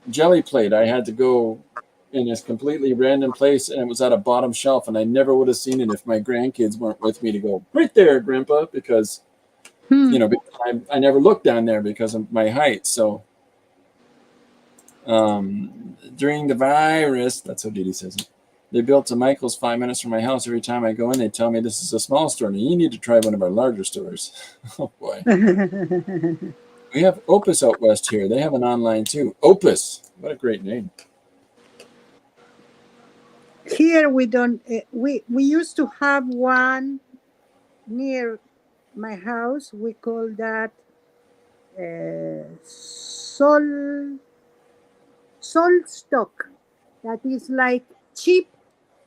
jelly plate, I had to go in this completely random place, and it was at a bottom shelf, and I never would have seen it if my grandkids weren't with me to go, right there, Grandpa, because, because I never looked down there because of my height. So during the virus, that's how Dee Dee says it, they built a Michael's 5 minutes from my house. Every time I go in, they tell me this is a small store, and you need to try one of our larger stores. Oh, boy. We have Opus out west here. They have an online, too. Opus. What a great name. Here we don't. We used to have one near my house. We call that sol stock. That is like cheap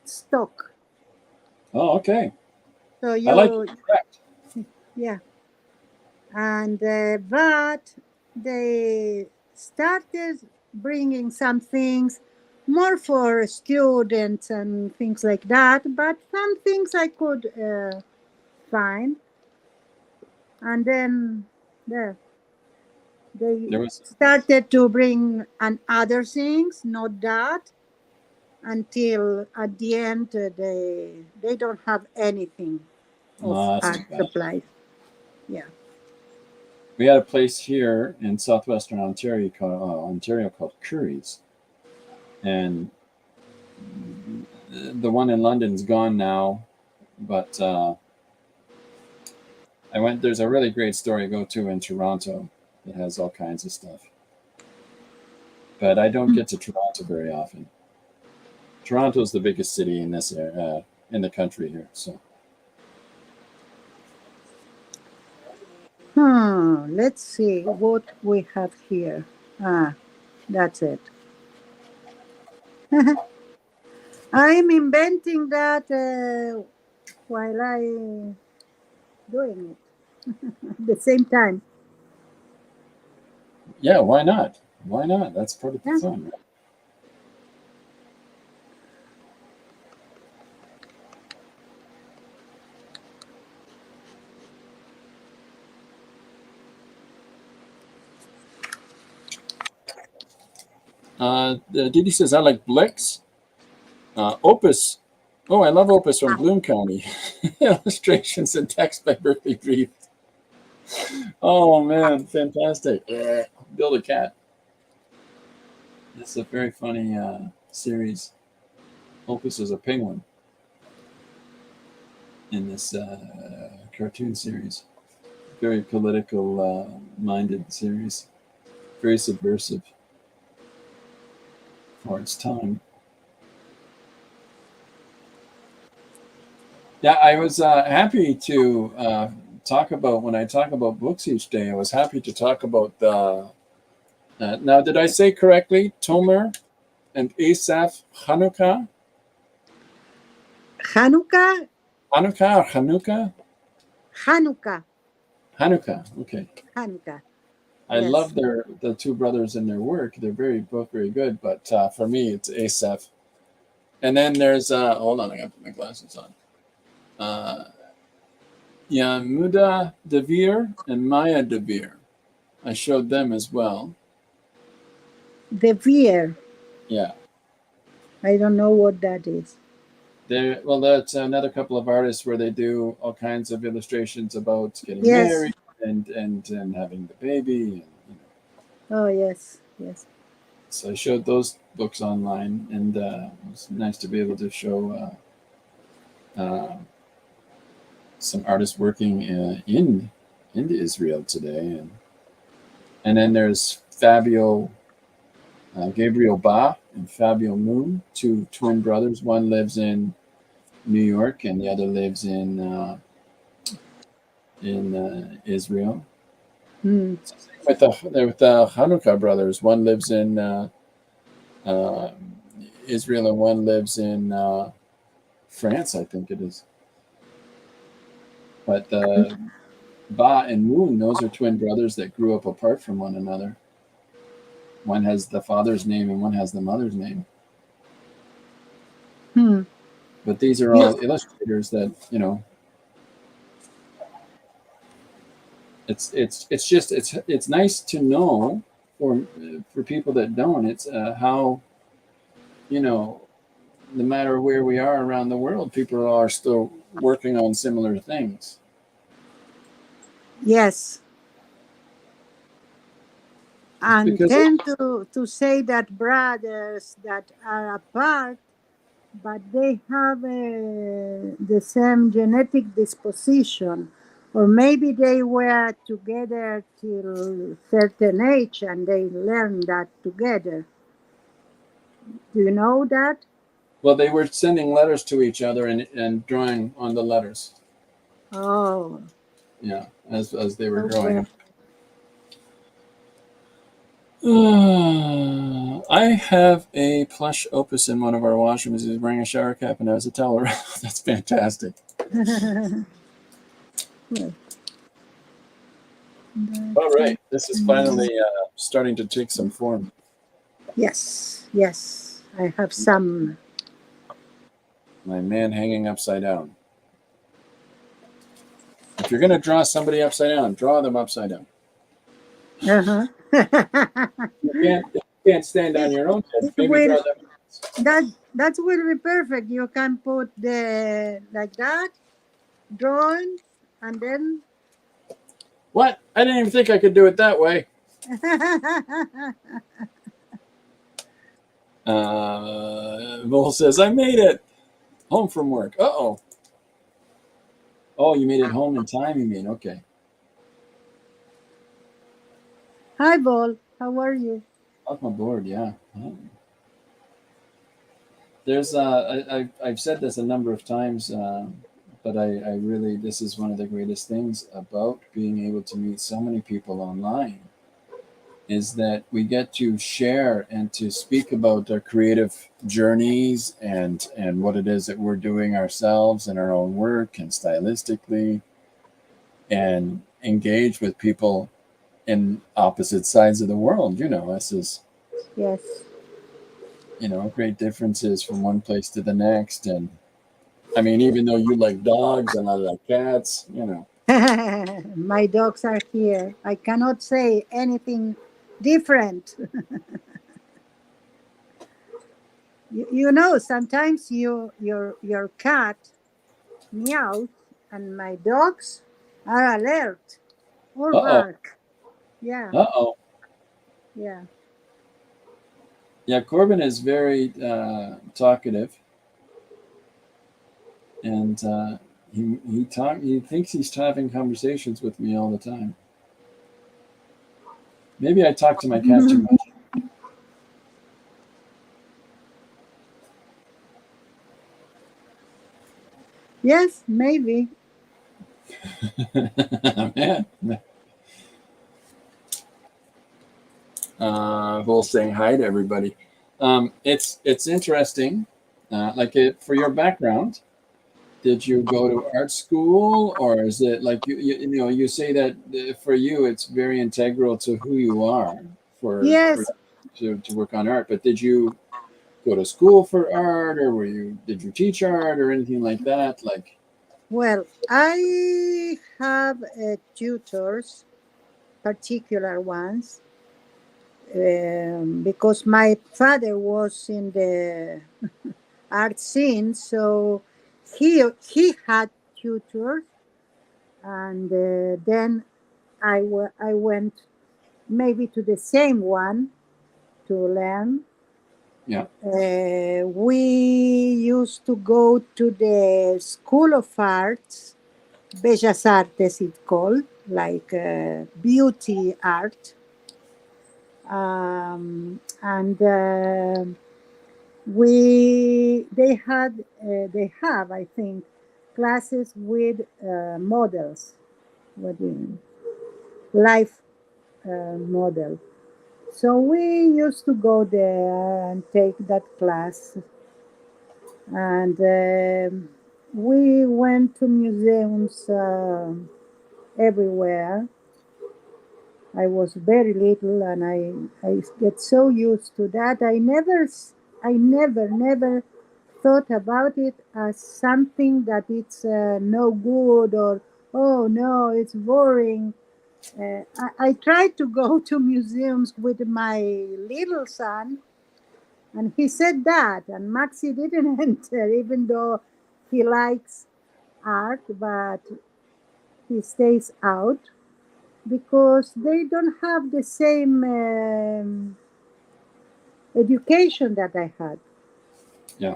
stock. Oh, okay. So I like it. Correct. Yeah, and but they started bringing some things more for students and things like that, but some things I could find. And then there they started to bring and other things, not that, until at the end they don't have anything of art supplies. Yeah. We had a place here in southwestern Ontario called Curry's, and the one in London's gone now, but I went. There's a really great store I go to in Toronto that has all kinds of stuff, but I don't get to Toronto very often. Toronto's the biggest city in this area, in the country here, so. Let's see what we have here. That's it. I'm inventing that while I doing it at the same time. Yeah, why not? Why not? That's part of the fun, right? Didi says, I like Blix. Opus. Oh, I love Opus from Bloom County. Illustrations and text by Berkeley Brief. Oh, man. Fantastic. Build a cat. It's a very funny series. Opus is a penguin in this cartoon series. Very political minded series. Very subversive for its time. Yeah, I was happy to talk about, when I talk about books each day, I was happy to talk about the, now did I say correctly, Tomer and Asaph Hanukkah? Hanukkah? Hanukkah or Hanukkah? Hanukkah. Hanukkah, okay. Hanukkah. I love the two brothers and their work. They're both very good, but for me, it's Asaph. And then there's, hold on, I got to put my glasses on. Yamuda Devere and Maya Devere. I showed them as well. Devere. Yeah. I don't know what that is. Well, that's another couple of artists where they do all kinds of illustrations about getting married and having the baby. And, Oh, yes. So I showed those books online, and it was nice to be able to show some artists working in Israel today. And then there's Gabriel Ba and Fabio Moon, two twin brothers. One lives in New York, and the other lives in Israel. Hmm. With the Hanukkah brothers, one lives in uh, Israel and one lives in France, I think it is. But Ba and Moon, those are twin brothers that grew up apart from one another. One has the father's name and one has the mother's name. Hmm. But these are You, all illustrators that, you know, it's just it's nice to know for people that don't. It's how, you know, no matter where we are around the world, people are still working on similar things. yes, It's and because tend to say that brothers that are apart, but they have the same genetic disposition, or maybe they were together till certain age and they learned that together. Do you know that? well, they were sending letters to each other and drawing on the letters. Oh, Yeah, as they were so growing well. up. I have a plush opus in one of our washrooms. He's wearing a shower cap and has a towel around. That's fantastic. Well, All that's right, this is interesting. finally starting to take some form. Yes, yes, I have some. My man hanging upside down. If you're going to draw somebody upside down, draw them upside down. Uh-huh. If you can't stand on it, your own head, it maybe will draw them. that will be perfect. You can put the like that drawing and then What? I didn't even think I could do it that way. Vol says, I made it. Home from work. Uh-oh. Oh, you made it home in time, you mean? Okay. Hi Ball, how are you? Off my board, yeah. Oh. There's, I've said this a number of times, but I really, this is one of the greatest things about being able to meet so many people online is that we get to share and to speak about our creative journeys and what it is that we're doing ourselves in our own work and stylistically and engage with people in opposite sides of the world. You know, this is, Yes. you know, great differences from one place to the next. And I mean, even though you like dogs and I like cats, you know. My dogs are here. I cannot say anything different. You know, sometimes your cat meows and my dogs are alert or Uh-oh. bark. Yeah, Uh-oh. yeah. Yeah, Corbin is very talkative, and he thinks he's having conversations with me all the time. Maybe I talk to my cat too Yes, maybe. much. Man. We'll saying hi to everybody. It's interesting. For your background, did you go to art school, or is it like you know you say that for you it's very integral to who you are for Yes. to work on art? But did you go to school for art, or did you teach art or anything like that? Like, Well, I have tutors, particular ones, because my father was in the art scene, so he had tutors, and then I went maybe to the same one to learn. yeah, We used to go to the School of Arts, Bellas Artes, it's called, like beauty art, and we they have, I think, classes with models, what do you mean? Life. model. So we used to go there and take that class, and we went to museums everywhere. I was very little, and I get so used to that. I never thought about it as something that it's no good, or oh no, it's boring. I tried to go to museums with my little son, and he said that, and Maxi didn't enter, even though he likes art, but he stays out because they don't have the same education that I had. Yeah.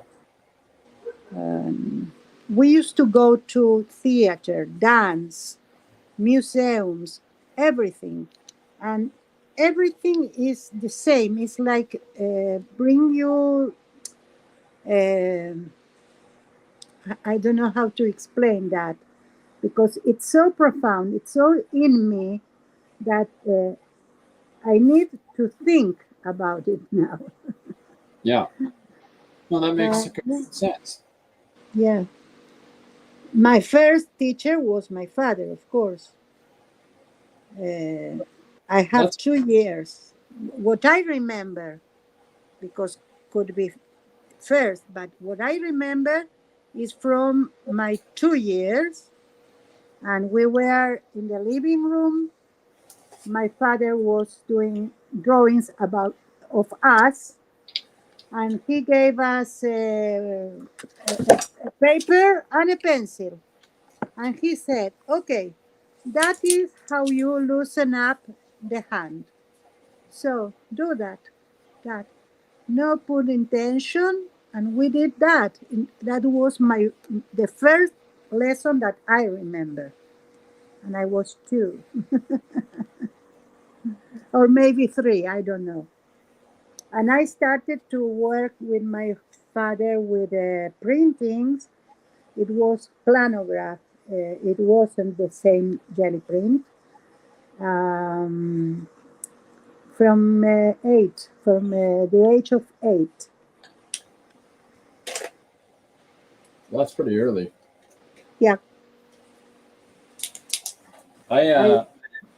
We used to go to theater, dance, museums, everything, and everything is the same. It's like bring you. I don't know how to explain that because it's so profound. It's so in me that I need to think about it now. Yeah. Well, that makes Yeah. complete sense. Yeah. My first teacher was my father, of course. Uh, I have That's 2 years. What I remember, because could be first, but what I remember is from my 2 years, and we were in the living room. My father was doing drawings about of us, and he gave us a paper and a pencil, and he said, "Okay, that is how you loosen up the hand. So do that, that." No put intention, and we did that. That was the first lesson that I remember, and I was 2 or maybe 3, I don't know. And I started to work with my father with printings. It was planograph. It wasn't the same jelly print. Um, from the age of 8. that's pretty early. Yeah, I I uh,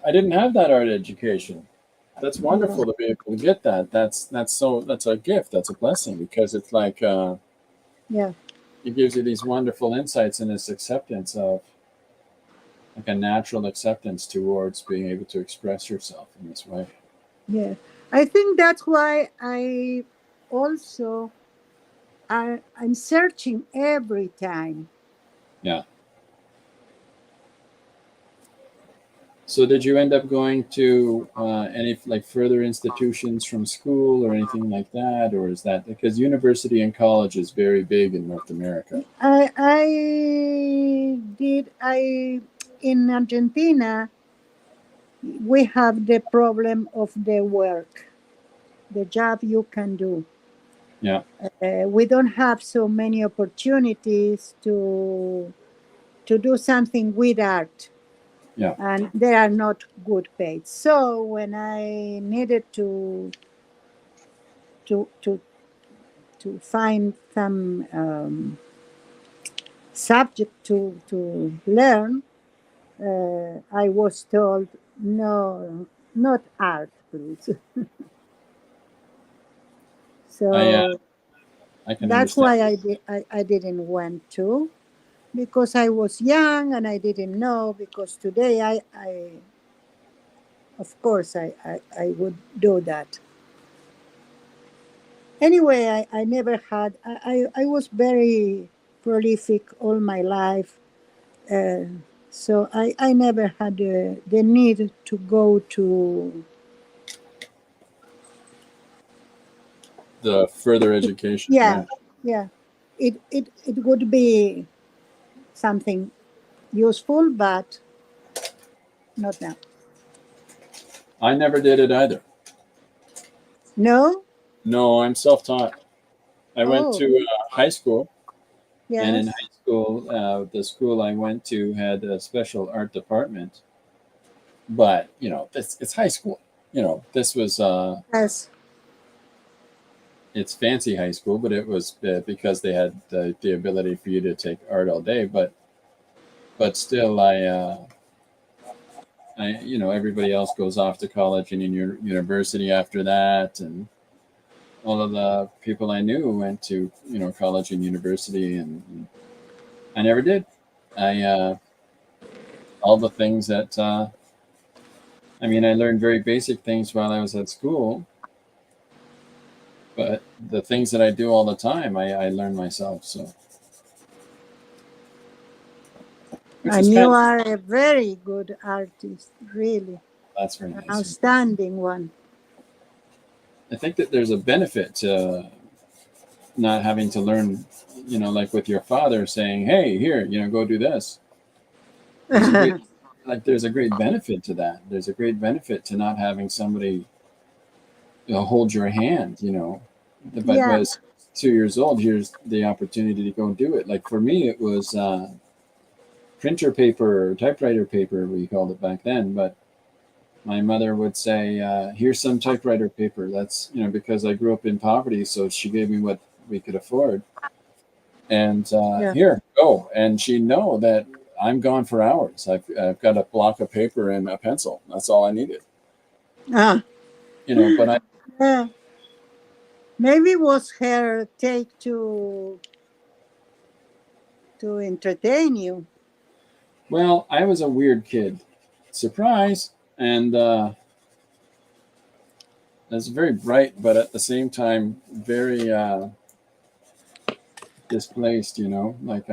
I didn't have that art education. That's yeah, wonderful to be able to get that. That's a gift. That's a blessing because it's like yeah, it gives you these wonderful insights and this acceptance of like a natural acceptance towards being able to express yourself in this way. yeah. I think that's why I also I'm searching every time. Yeah. So did you end up going to any like further institutions from school or anything like that, or is that because university and college is very big in North America? I did I in Argentina we have the problem of the work, the job you can do. Yeah. We don't have so many opportunities to do something with art, Yeah. and they are not good paid. So when I needed to to to find some subject to learn, I was told no, not art, please. I So I can that's understand. why I didn't went to, because I was young and I didn't know. Because today I of course I would do that. Anyway, I never had, I was very prolific all my life. Uh, so I never had the need to go to, The further education. yeah, Yeah. yeah. It would be something useful, but not now. I never did it either. No? No, I'm self-taught. I went Oh, to high school, and in yes. high school, the school I went to had a special art department, but you know, it's high school. You know, this was Yes. it's fancy high school, but it was because they had the ability for you to take art all day. But still, I you know, everybody else goes off to college and in your university after that, and all of the people I knew went to, you know, college and university, and I never did. I all the things that I mean, I learned very basic things while I was at school, but the things that I do all the time, I learn myself. So, which is And you kind of, are a very good artist, really. that's very An nice. outstanding one. I think that there's a benefit to not having to learn, you know, like with your father saying, "Hey, here, you know, go do this." There's a great, like, there's a great benefit to that. There's a great benefit to not having somebody, you know, hold your hand, you know. But Yeah, was 2 years old, here's the opportunity to go and do it. Like for me, it was printer paper or typewriter paper, we called it back then. But my mother would say, "Here's some typewriter paper." That's, you know, because I grew up in poverty, so she gave me what we could afford. And yeah. here, go. And she'd know that I'm gone for hours. I've got a block of paper and a pencil. That's all I needed, Ah, you know. But I, yeah. Maybe it was her take to entertain you. well, I was a weird kid. Surprise. And I was very bright, but at the same time, very displaced, you know. Like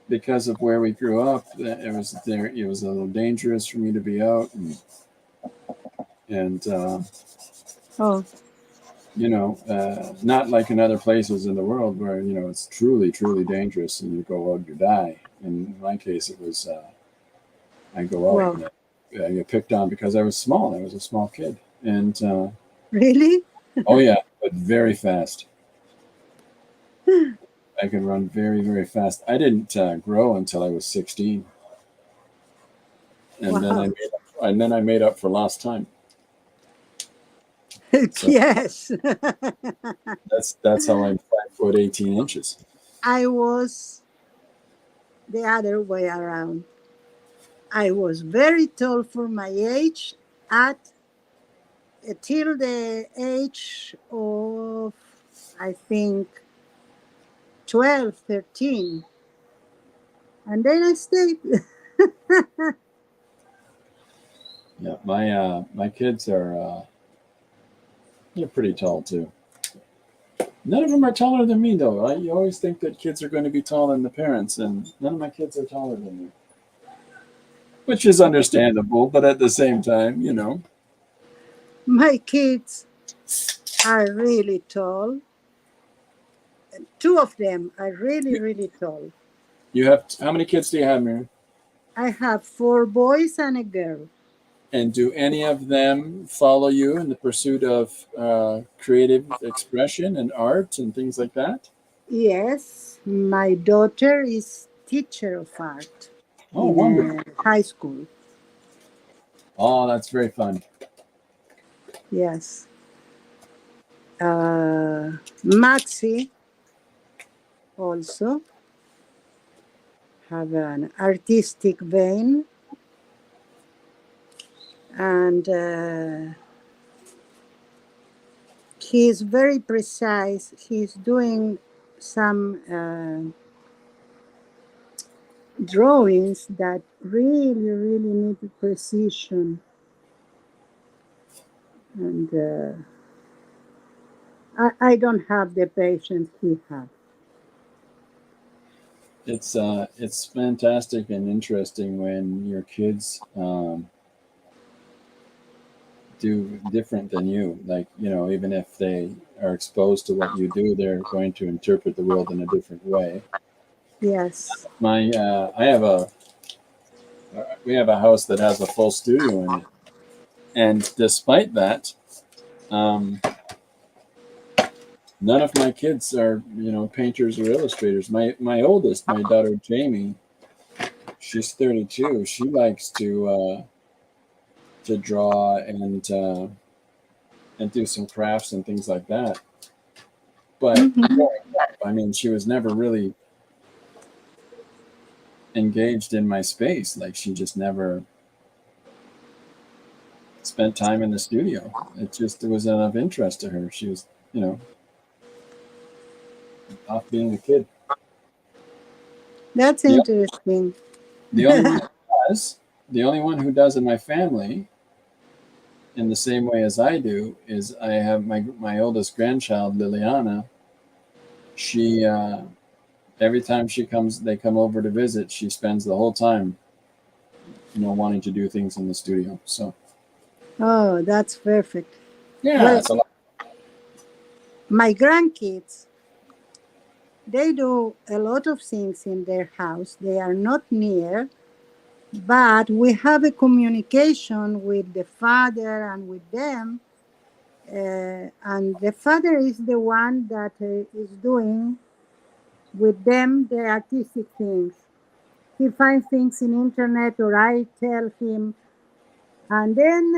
because of where we grew up, it was there. It was a little dangerous for me to be out, and Oh, you know, not like in other places in the world where, you know, it's truly, truly dangerous, and you go out, you die. In my case, it was I go out wow. and I get picked on because I was small. I was a small kid, and Really? oh yeah, but very fast. I could run very, very fast. I didn't grow until I was 16, and then Wow. I made up for lost time. So Yes. that's how I'm 5 foot 18 inches. I was the other way around. I was very tall for my age at till the age of, I think, 12, 13. And then I stayed. Yeah, my kids are they're pretty tall too. None of them are taller than me though. You always think that kids are going to be taller than the parents, and none of my kids are taller than me, which is understandable. But at the same time, you know, My kids are really tall. Two of them are really, really tall. you have how many kids do you have, Mary? I have four boys and a girl. And do any of them follow you in the pursuit of creative expression and art and things like that? Yes, my daughter is teacher of art Oh, in wonderful. a high school. Oh, that's very fun. Yes. Maxi also have an artistic vein, and he is very precise. He's doing some drawings that really, really need precision, and I don't have the patience he has. It's fantastic and interesting when your kids do different than you. Like, you know, even if they are exposed to what you do, they're going to interpret the world in a different way. Yes. My I have a we have a house that has a full studio in it, and despite that, um, none of my kids are, you know, painters or illustrators. My oldest, my daughter Jamie, she's 32. She likes to draw and do some crafts and things like that. But Mm-hmm. I mean, she was never really engaged in my space. Like she just never spent time in the studio. It wasn't of interest to her. She was, off being a kid. That's The, interesting. the only one who does, the only one who does in my family in the same way as I do is I have my oldest grandchild, Liliana. She every time they come over to visit, she spends the whole time, wanting to do things in the studio. So Oh, that's perfect. yeah, Well, it's a lot. my grandkids, they do a lot of things in their house. They are not near, but we have a communication with the father and with them. And the father is the one that is doing with them the artistic things. He finds things in internet, or I tell him, and then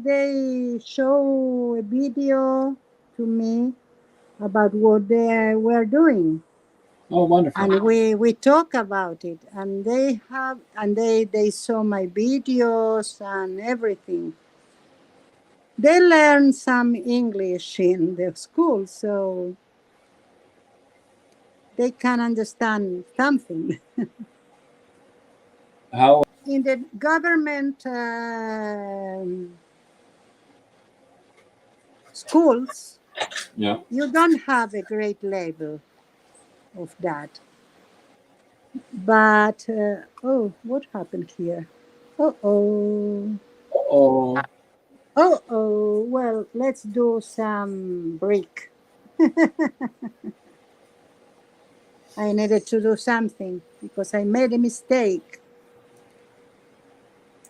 they show a video to me about what they were doing, Oh, wonderful. and we talk about it, and they saw my videos and everything. They learn some English in the school, so they can understand something. How? In the government schools, Yeah. you don't have a great level of that. But oh, what happened here? Oh oh. Oh, Oh oh. Well, let's do some break. I needed to do something because I made a mistake.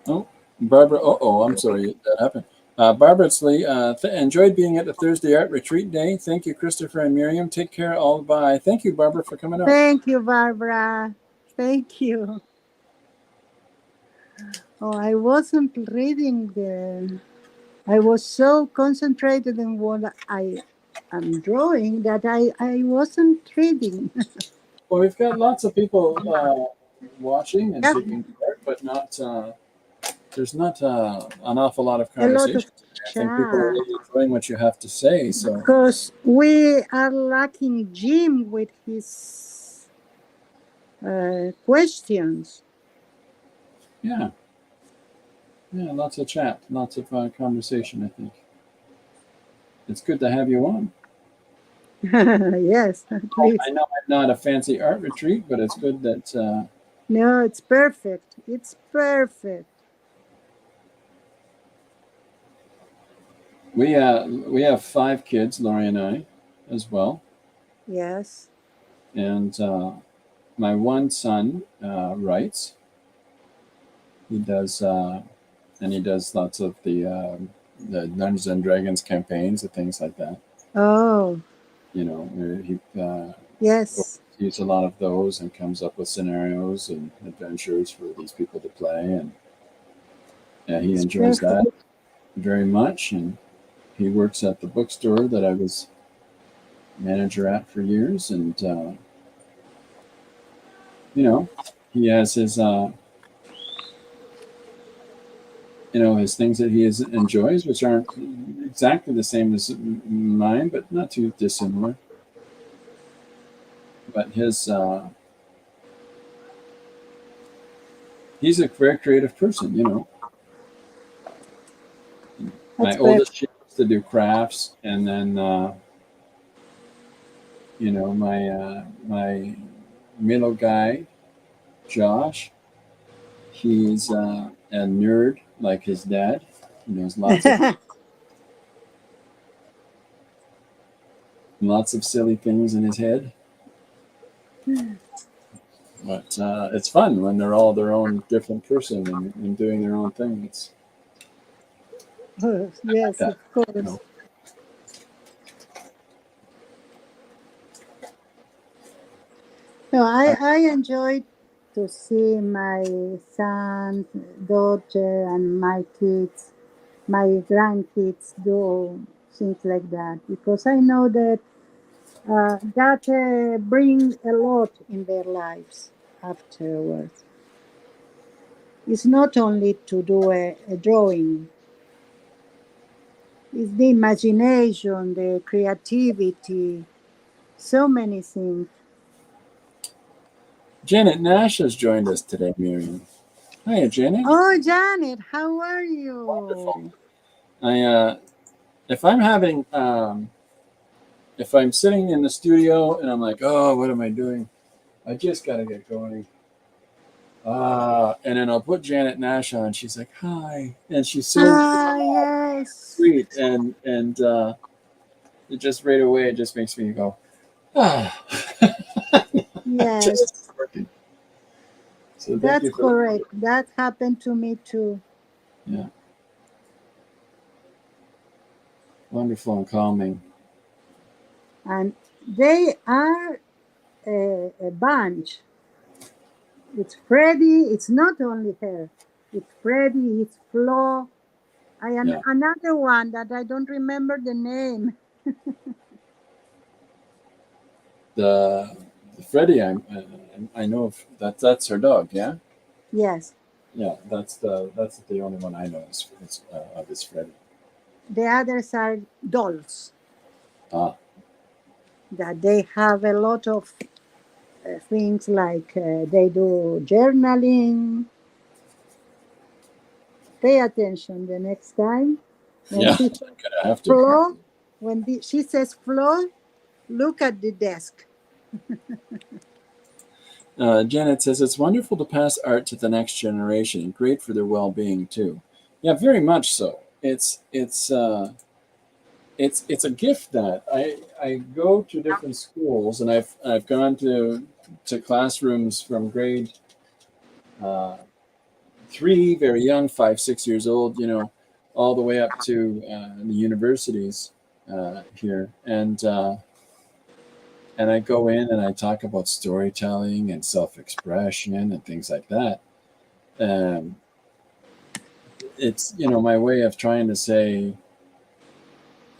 oh, Barbara. I'm sorry that happened. Barbara, it's Lee. Enjoyed being at the Thursday Art Retreat Day. Thank you, Christopher and Myriam. Take care. All bye. Thank you, Barbara, for coming out. Thank you, Barbara. Thank you. Oh, I wasn't reading the. I was so concentrated in what I am drawing that I wasn't reading. Well, we've got lots of people watching and Yeah, taking part, but not. There's not an awful lot of a lot of conversation. I think people are chat. really enjoying what you have to say. So Because we are lacking Jim with his questions. yeah, lots of chat, lots of conversation. I think it's good to have you on. Yes, at I least. know I'm not a fancy art retreat, but it's good that No, it's perfect. It's perfect. we have 5 kids, Laurie and I, as well, Yes. and my one son writes. He does, and he does lots of the Dungeons and Dragons campaigns and things like that. Oh, Where he yes. sees a lot of those and comes up with scenarios and adventures for these people to play, and yeah, he It's enjoys that perfect. very much. And he works at the bookstore that I was manager at for years, and he has his his things that enjoys, which aren't exactly the same as mine, but not too dissimilar. But he's a very creative person. My That's perfect. oldest, she loves to do crafts, and then my middle guy, Josh, he's a nerd like his dad. He knows lots of silly things in his head. But it's fun when they're all their own different person and doing their own thing. It's like Yes, that. of course. No, I enjoyed. to see my son, daughter, and my kids, my grandkids do things like that, because I know that that bring a lot in their lives afterwards. It's not only to do a drawing, it's the imagination, the creativity, so many things. Janet Nash has joined us today, Myriam. Hi, Janet. Oh, Janet, how are Wonderful. you? I if I'm having if I'm sitting in the studio and I'm like, oh, what am I doing? I just got to get going. And then I'll put Janet Nash on. She's like, hi, and she's so Ah, yes, sweet, and it just right away it just makes me go, ah, just yes, working. So thank that's you for that. correct. That happened to me too. Yeah, wonderful and calming. And they are a bunch. It's Freddie, it's not only her. It's Freddie, it's Flo. Yeah, Another one that I don't remember the name. the Freddie, I know of that. That's her dog. Yeah, Yes, yeah. That's the only one I know of is Freddie. the others are dolls, Ah, that they have a lot of things like they do journaling. Pay attention the next time when yeah. she I'm says gonna have to. flow. She says flow, look at the desk. Janet says it's wonderful to pass art to the next generation. Great for their well-being too. Yeah, very much so. It's a gift that I go to different schools, and I've gone to classrooms from grade uh, 3, very young, 5, 6 years old, all the way up to the universities here, and I go in and I talk about storytelling and self-expression and things like that. Um, it's my way of trying to say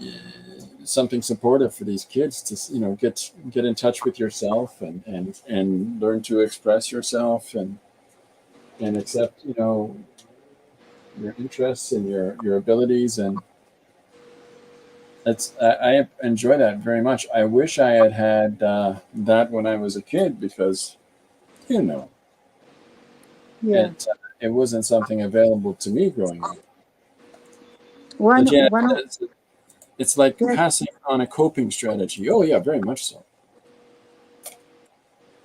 uh, something supportive for these kids to get in touch with yourself and learn to express yourself and accept your interests and your abilities, and I enjoy that very much. I wish I had had that when I was a kid, because you know Yeah. it wasn't something available to me growing up. One, But yeah, one of, it's like yes. passing on a coping strategy. Oh yeah, very much so.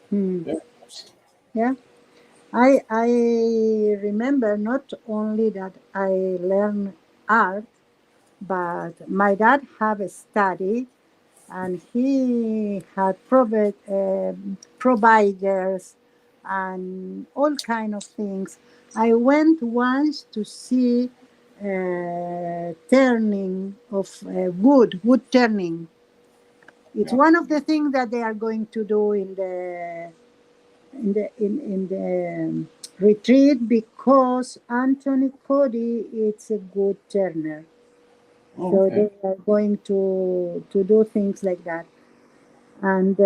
Hmm. Very much so. Yeah. I remember not only that I learned art, but my dad had a study, and he had providers and all kind of things. I went once to see turning of wood turning. It's Yeah. one of the things that they are going to do in the retreat, because Anthony Cody is a good turner. Oh, So okay. they are going to do things like that. And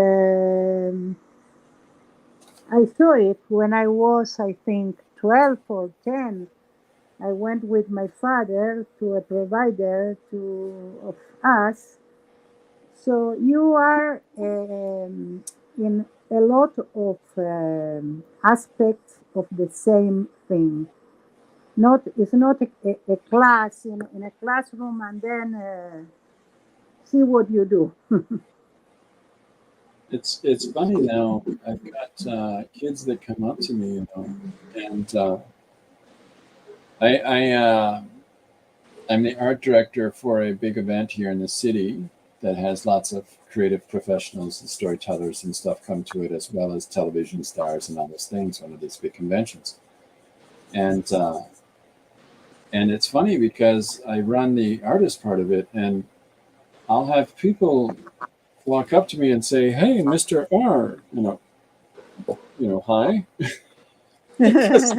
I saw it when I was, I think, 12 or 10. I went with my father to a provider of us. So you are in a lot of aspects of the same thing. Not It's not a class in a classroom and then see what you do. It's funny now. I've got kids that come up to me, and I I'm the art director for a big event here in the city that has lots of creative professionals and storytellers and stuff come to it, as well as television stars and all those things. One of these big conventions, and it's funny because I run the artist part of it, and I'll have people walk up to me and say, "Hey, Mr. R," hi. because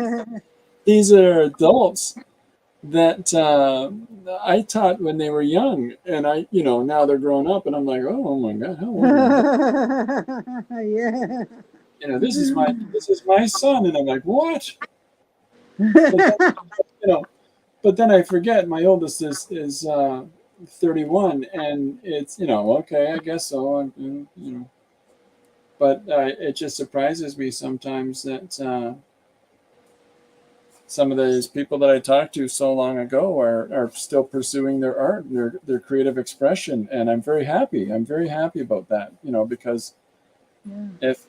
these are adults that I taught when they were young, and now they're grown up, and I'm like, oh my God, how old are they? Yeah. This is my son, and I'm like, what? But then, you know, but then I forget my oldest is 31, and it's okay, I guess so. But it just surprises me sometimes that some of those people that I talked to so long ago are still pursuing their art, their creative expression, and I'm very happy. I'm very happy about that, because Yeah. if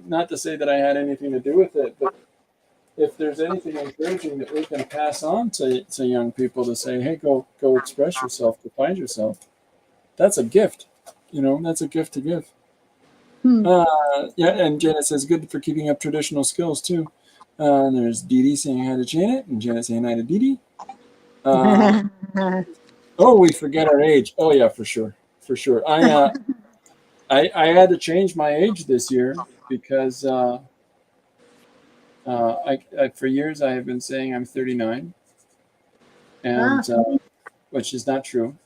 not to say that I had anything to do with it, but if there's anything encouraging that we can pass on to young people to say, hey, go express yourself, go find yourself, that's a gift. That's a gift to give. Hmm. Yeah, and Janet says good for keeping up traditional skills too. There's Dee Dee saying hi to Janet, and Janet saying hi to Dee Dee. Oh, we forget our age. Oh yeah, for sure, for sure. I had to change my age this year because for years I have been saying I'm 39, Ah. and which is not true.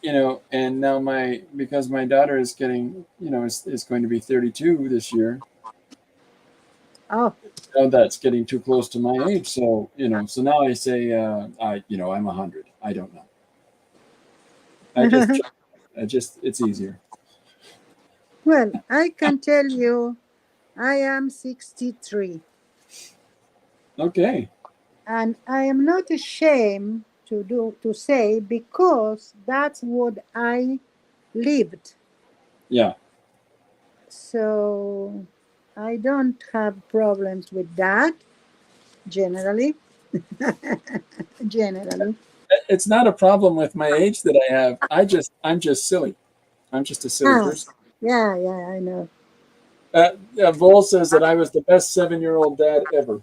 And now because my daughter is getting, is going to be 32 this year. Oh. Now that's getting too close to my age, so now I say I'm 100. I don't know. It's easier. Well, I can tell you, I am 63, Okay. and I am not ashamed to say, because that's what I lived. Yeah. So I don't have problems with that generally. Generally. It's not a problem with my age that I have. I'm just silly. I'm just a silly Ah, person. yeah, yeah, I know. Vol says that I was the best 7-year-old dad ever.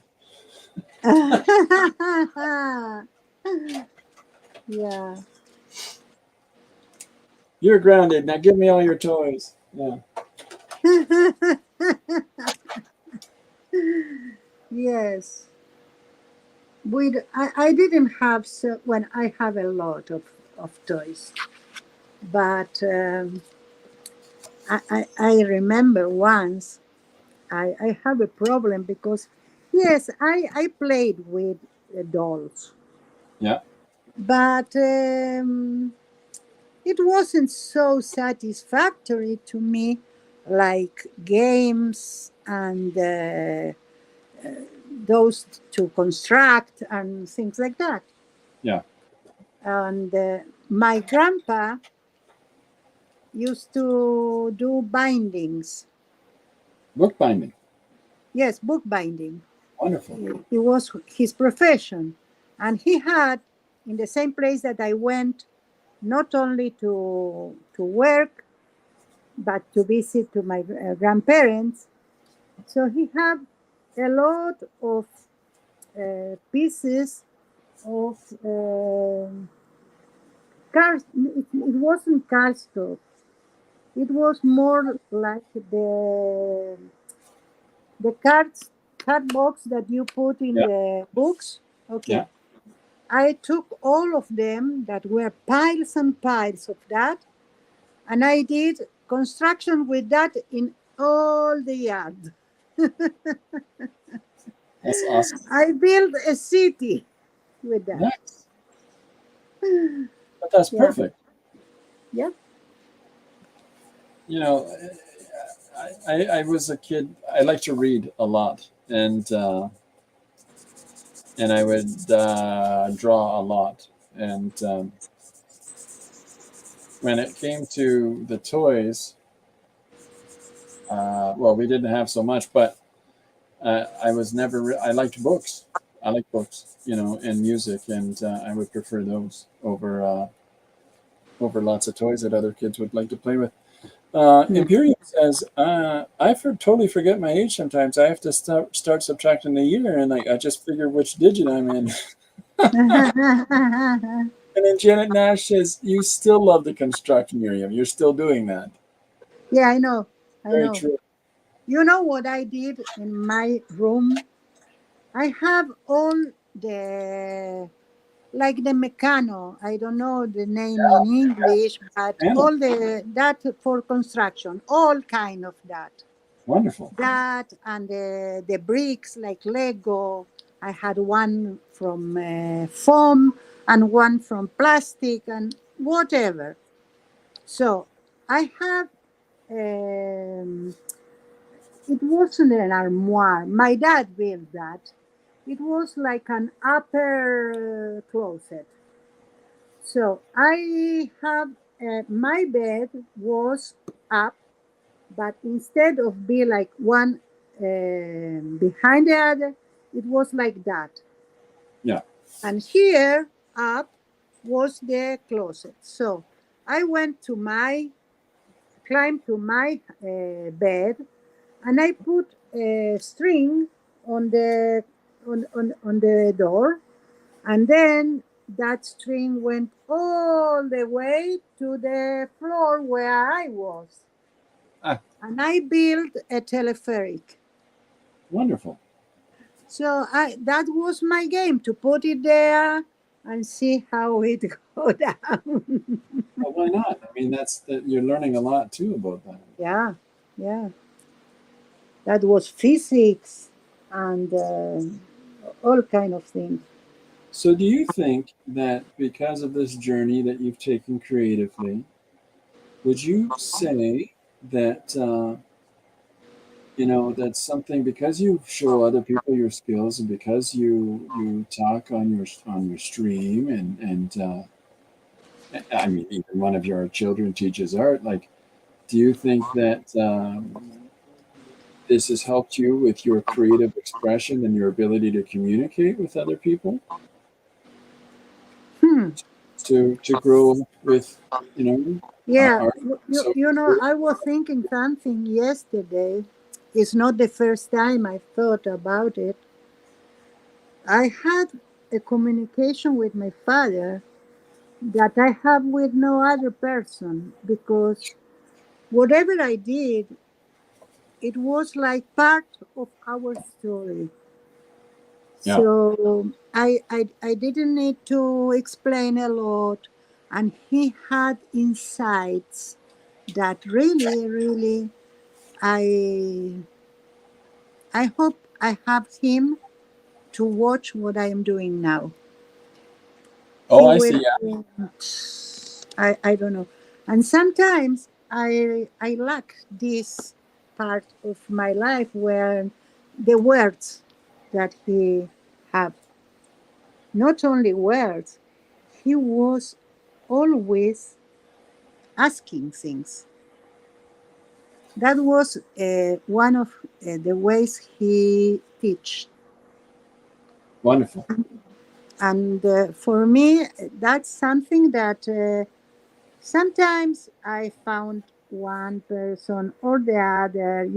Yeah. You're grounded. Now give me all your toys. Yeah. Yes. I didn't have, so when I have a lot of toys, but I remember once I have a problem because, yes, I played with dolls, Yeah. but it wasn't so satisfactory to me, like games and those to construct and things like that. Yeah. And my grandpa used to do bindings. Bookbinding. Yes, book binding. Wonderful. It was his profession. And he had, in the same place that I went, not only to work, but to visit to my grandparents. So he had a lot of pieces of cars. It wasn't cardstock. It was more like the card box that you put in Yeah. the books. Okay. Yeah. I took all of them that were piles and piles of that, and I did construction with that in all the yard. That's awesome. I built a city with that. Nice. But that's Yeah, perfect. yeah. You know, I was a kid. I liked to read a lot, and I would draw a lot. And when it came to the toys, well, we didn't have so much, but I was never. I liked books. I like books, and music, and I would prefer those over lots of toys that other kids would like to play with. Imperium says, totally forget my age sometimes. I have to start subtracting the year, and I just figure which digit I'm in. And then Janet Nash says, you still love to construct, Miriam. You're still doing that. Yeah, I know. I Very know. true. You know what I did in my room? I have all the, like the Meccano. I don't know the name in English, but Panel. all the that for construction, all kind of that. Wonderful. That and the bricks like Lego. I had one from foam and one from plastic and whatever. So I have. Um, it wasn't an armoire. My dad built that. It was like an upper closet. So I have my bed was up, but instead of be like one behind the other, it was like that. Yeah. And here up was the closet. So I went to my climbed to my bed, and I put a string on the on the door, and then that string went all the way to the floor where I was, Ah, and I built a telepheric. wonderful. So I that was my game, to put it there and see how it go down. Well, why not? I mean, that's that you're learning a lot too about that. Yeah, yeah. That was physics and all kind of things. So, do you think that because of this journey that you've taken creatively, would you say that that's something because you show other people your skills and because you talk on your stream and I mean even one of your children teaches art. Like, do you think that this has helped you with your creative expression and your ability to communicate with other people Hmm. to grow up with you know Yeah, art so you know, I was thinking something yesterday. It's not the first time I thought about it. I had a communication with my father that I have with no other person, because whatever I did, it was like part of our story. yeah. So I didn't need to explain a lot, and he had insights that really, really, I I hope I have him to watch what I am doing now. Oh, He I will. see. Yeah. I don't know, and sometimes I lack this part of my life where the words that he have, not only words, he was always asking things. That was one of the ways he teach. Wonderful. And for me, that's something that sometimes I found one person or the other,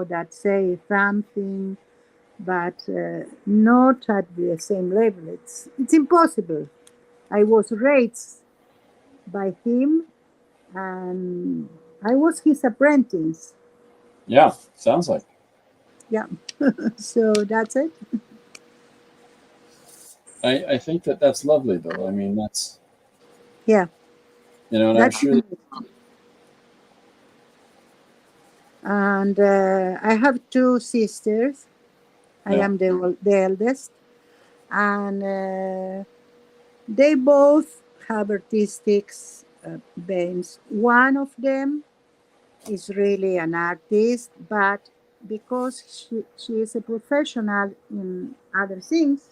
that say something, but not at the same level. It's impossible. I was raised by him, and I was his apprentice. Yeah, sounds like. Yeah. So that's it. I think that that's lovely though. I mean, that's Yeah, and I'm that's sure that it. And I have two sisters. I yeah. am the eldest, and they both have artistic veins. One of them is really an artist, but because she is a professional in other things,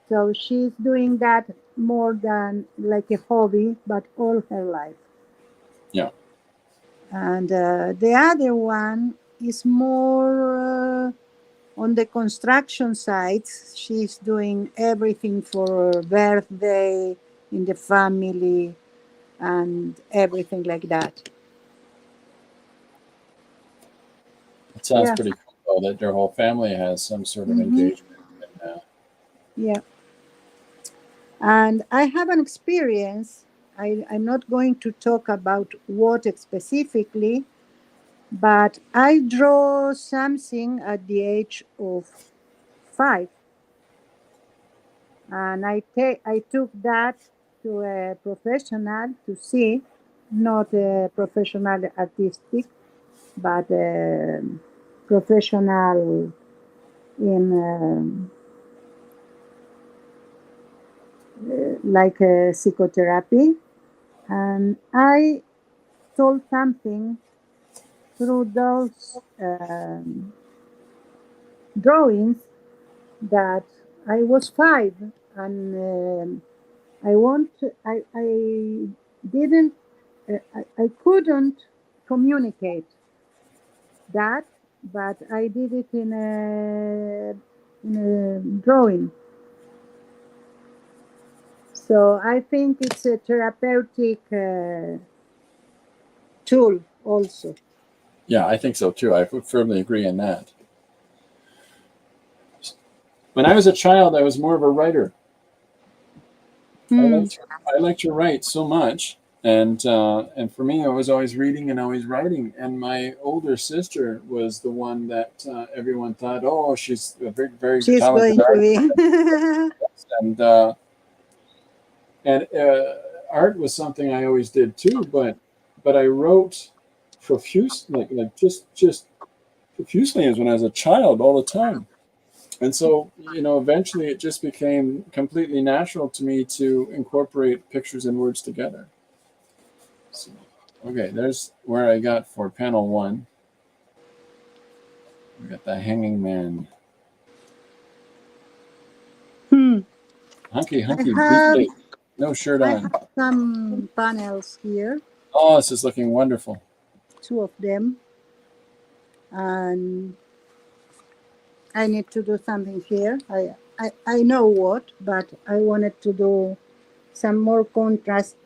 so she's doing that more than like a hobby, but all her life. Yeah. And the other one is more on the construction side. She's doing everything for her birthday in the family and everything like that. It sounds Yeah. pretty cool though, that your whole family has some sort of Hmm. engagement. And, Yeah. And I have an experience. I'm not going to talk about what specifically, But I draw something at the age of 5, and I took that to a professional to see, not a professional artistic, but a professional in like psychotherapy, and I told something through those drawings that I was 5, and I want I didn't I couldn't communicate that, but I did it in a drawing. So I think it's a therapeutic tool also. Yeah, I think so too. I would firmly agree in that. When I was a child, I was more of a writer. I Hmm. liked I liked to write so much, and for me, I was always reading and always writing. And my older sister was the one that everyone thought, oh, she's a very very She's talented going to artist, be. and and art was something I always did too. But I wrote profuse like just profusely as when I was a child all the time. And so, eventually it just became completely natural to me to incorporate pictures and words together. So, okay, there's where I got for panel 1. We got the hanging man. Hmm. Hunky, I hunky, have beefcake. No shirt I on. have some panels here, Oh, this is looking wonderful. 2 of them, and I need to do something here. I know what, but I wanted to do some more contrast,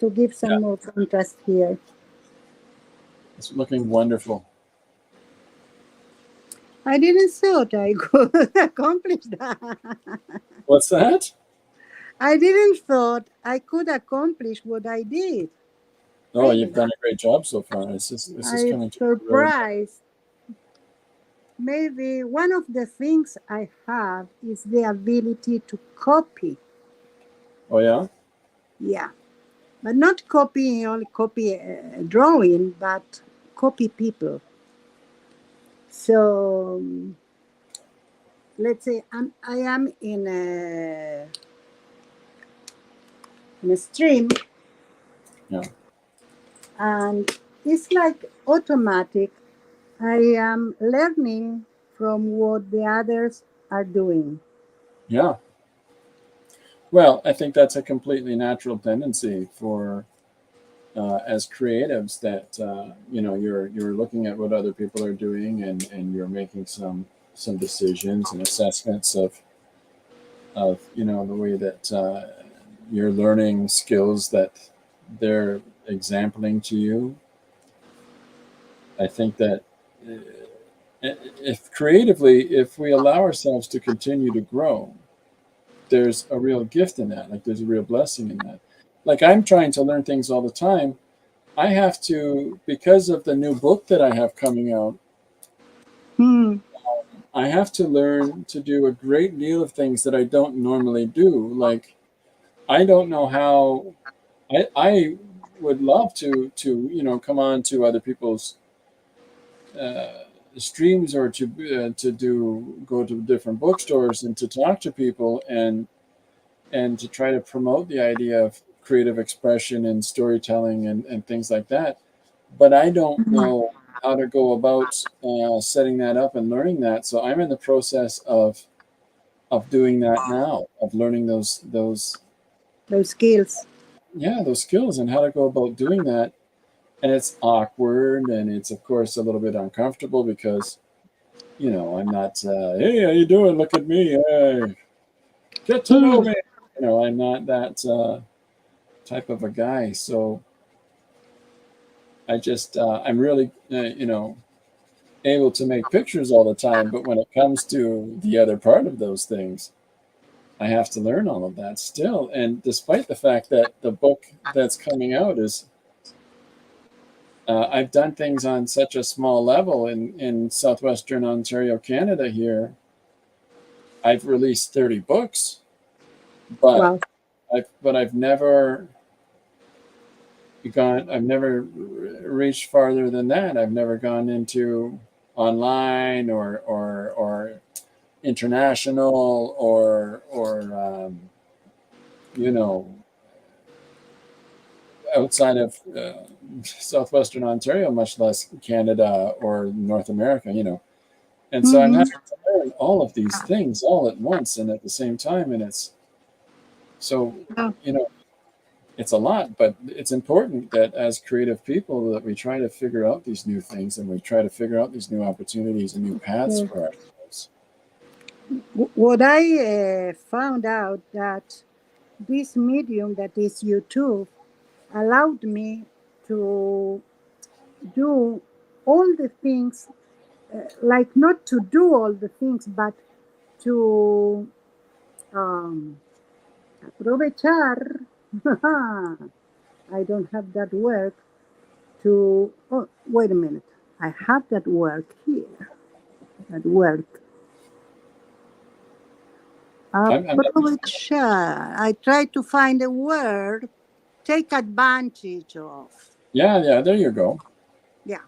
to give Yeah, some more contrast here. it's looking wonderful. I didn't thought I could accomplish that. What's that? I didn't thought I could accomplish what I did. Oh, you've Really, done a great job so far. This is I coming together very well. surprised. Maybe one of the things I have is the ability to copy. Oh, yeah? Yeah, but not copy only copy drawing, but copy people. So let's say I am in a stream, Yeah. and it's like automatic. I am learning from what the others are doing. Yeah. Well, I think that's a completely natural tendency for as creatives that you're looking at what other people are doing, and you're making some decisions and assessments of the way that you're learning skills that they're exempling to you. I think that uh, if creatively, if we allow ourselves to continue to grow, there's a real gift in that. Like there's a real blessing in that. Like I'm trying to learn things all the time. I have to, because of the new book that I have coming out, Hmm. I have to learn to do a great deal of things that I don't normally do. Like I don't know how. I would love to come on to other people's uh, streams, or to do go to different bookstores and to talk to people, and to try to promote the idea of creative expression and storytelling and things like that. But I don't know how to go about setting that up and learning that. So I'm in the process of doing that now, of learning those Those skills. yeah, those skills and how to go about doing that. And it's awkward, and it's of course a little bit uncomfortable because I'm not hey, how you doing? Look at me. Hey, get to know Hmm. me. I'm not that type of a guy. So I'm really able to make pictures all the time, but when it comes to the other part of those things, I have to learn all of that still. And despite the fact that the book that's coming out is I've done things on such a small level in southwestern Ontario, Canada. Here, I've released 30 books, but Well, I've never gone. I've never reached farther than that. I've never gone into online or international or you know, outside of southwestern Ontario, much less Canada or North America. And so I'm mhm. having to learn all of these things all at once and at the same time, and it's so Oh, you know it's a lot, but it's important that as creative people that we try to figure out these new things and we try to figure out these new opportunities and new paths well, for ourselves. what I found out that this medium that is YouTube allowed me to do all the things, like not to do all the things, but to um, aprovechar. I don't have that word to. Oh, wait a minute. I have that word here. That word. I'm Aprovechar. I try to find a word. Take advantage of. yeah, there you go. Yeah.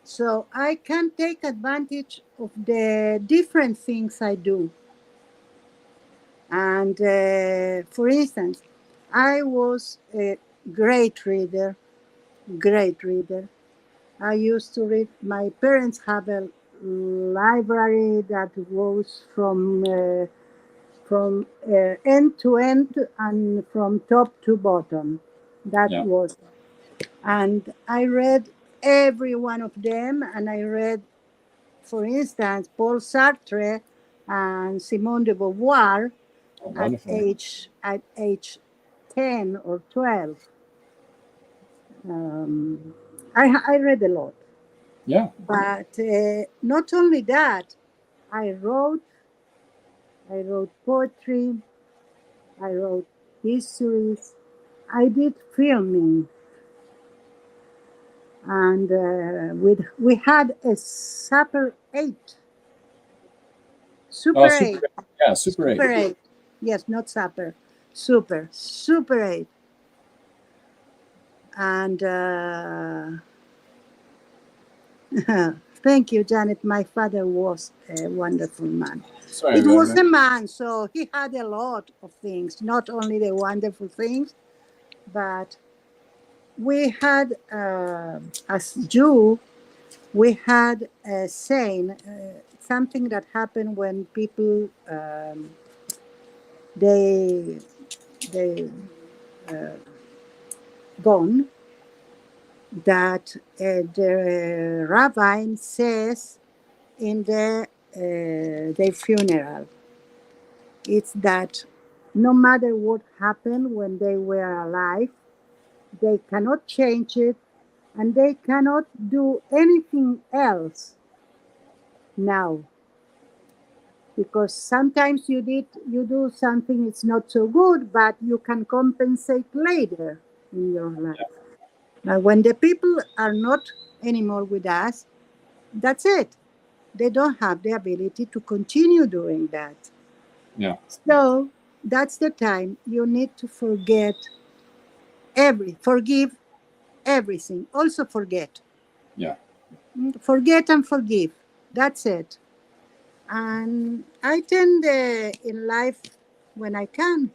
So I can take advantage of the different things I do. And for instance, I was a great reader, great reader. I used to read. My parents have a library that goes from end to end and from top to bottom. That Yeah, was, and I read every one of them, and I read, for instance, Paul Sartre and Simone de Beauvoir oh, at wonderful. age 10 or 12. I read a lot, Yeah, but not only that, I wrote I wrote poetry, I wrote histories, I did filming, and we had a oh, Super super. 8, Yeah, super 8. Super 8. Yes, not Super, Super 8. And thank you, Janet. My father was a wonderful man. Sorry It about was that. a man, so he had a lot of things, not only the wonderful things, but we had, as Jew, we had a saying, something that happened when people they they gone, that the rabbi says in their funeral. It's that no matter what happened when they were alive, they cannot change it, and they cannot do anything else now, because sometimes you do something it's not so good, but you can compensate later in your life. Now, when the people are not anymore with us, that's it. They don't have the ability to continue doing that. Yeah, So that's the time you need to forgive everything. Also forget. yeah. Forget and forgive. That's it. And I tend in life, when I can,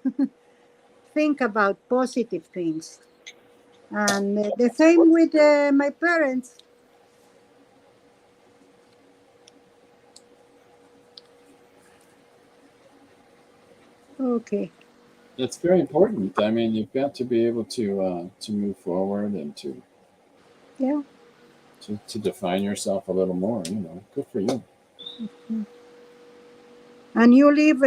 think about positive things. And the same with my parents. Okay. It's very important. I mean, you've got to be able to move forward and Yeah. to define yourself a little more. Good for you. And you live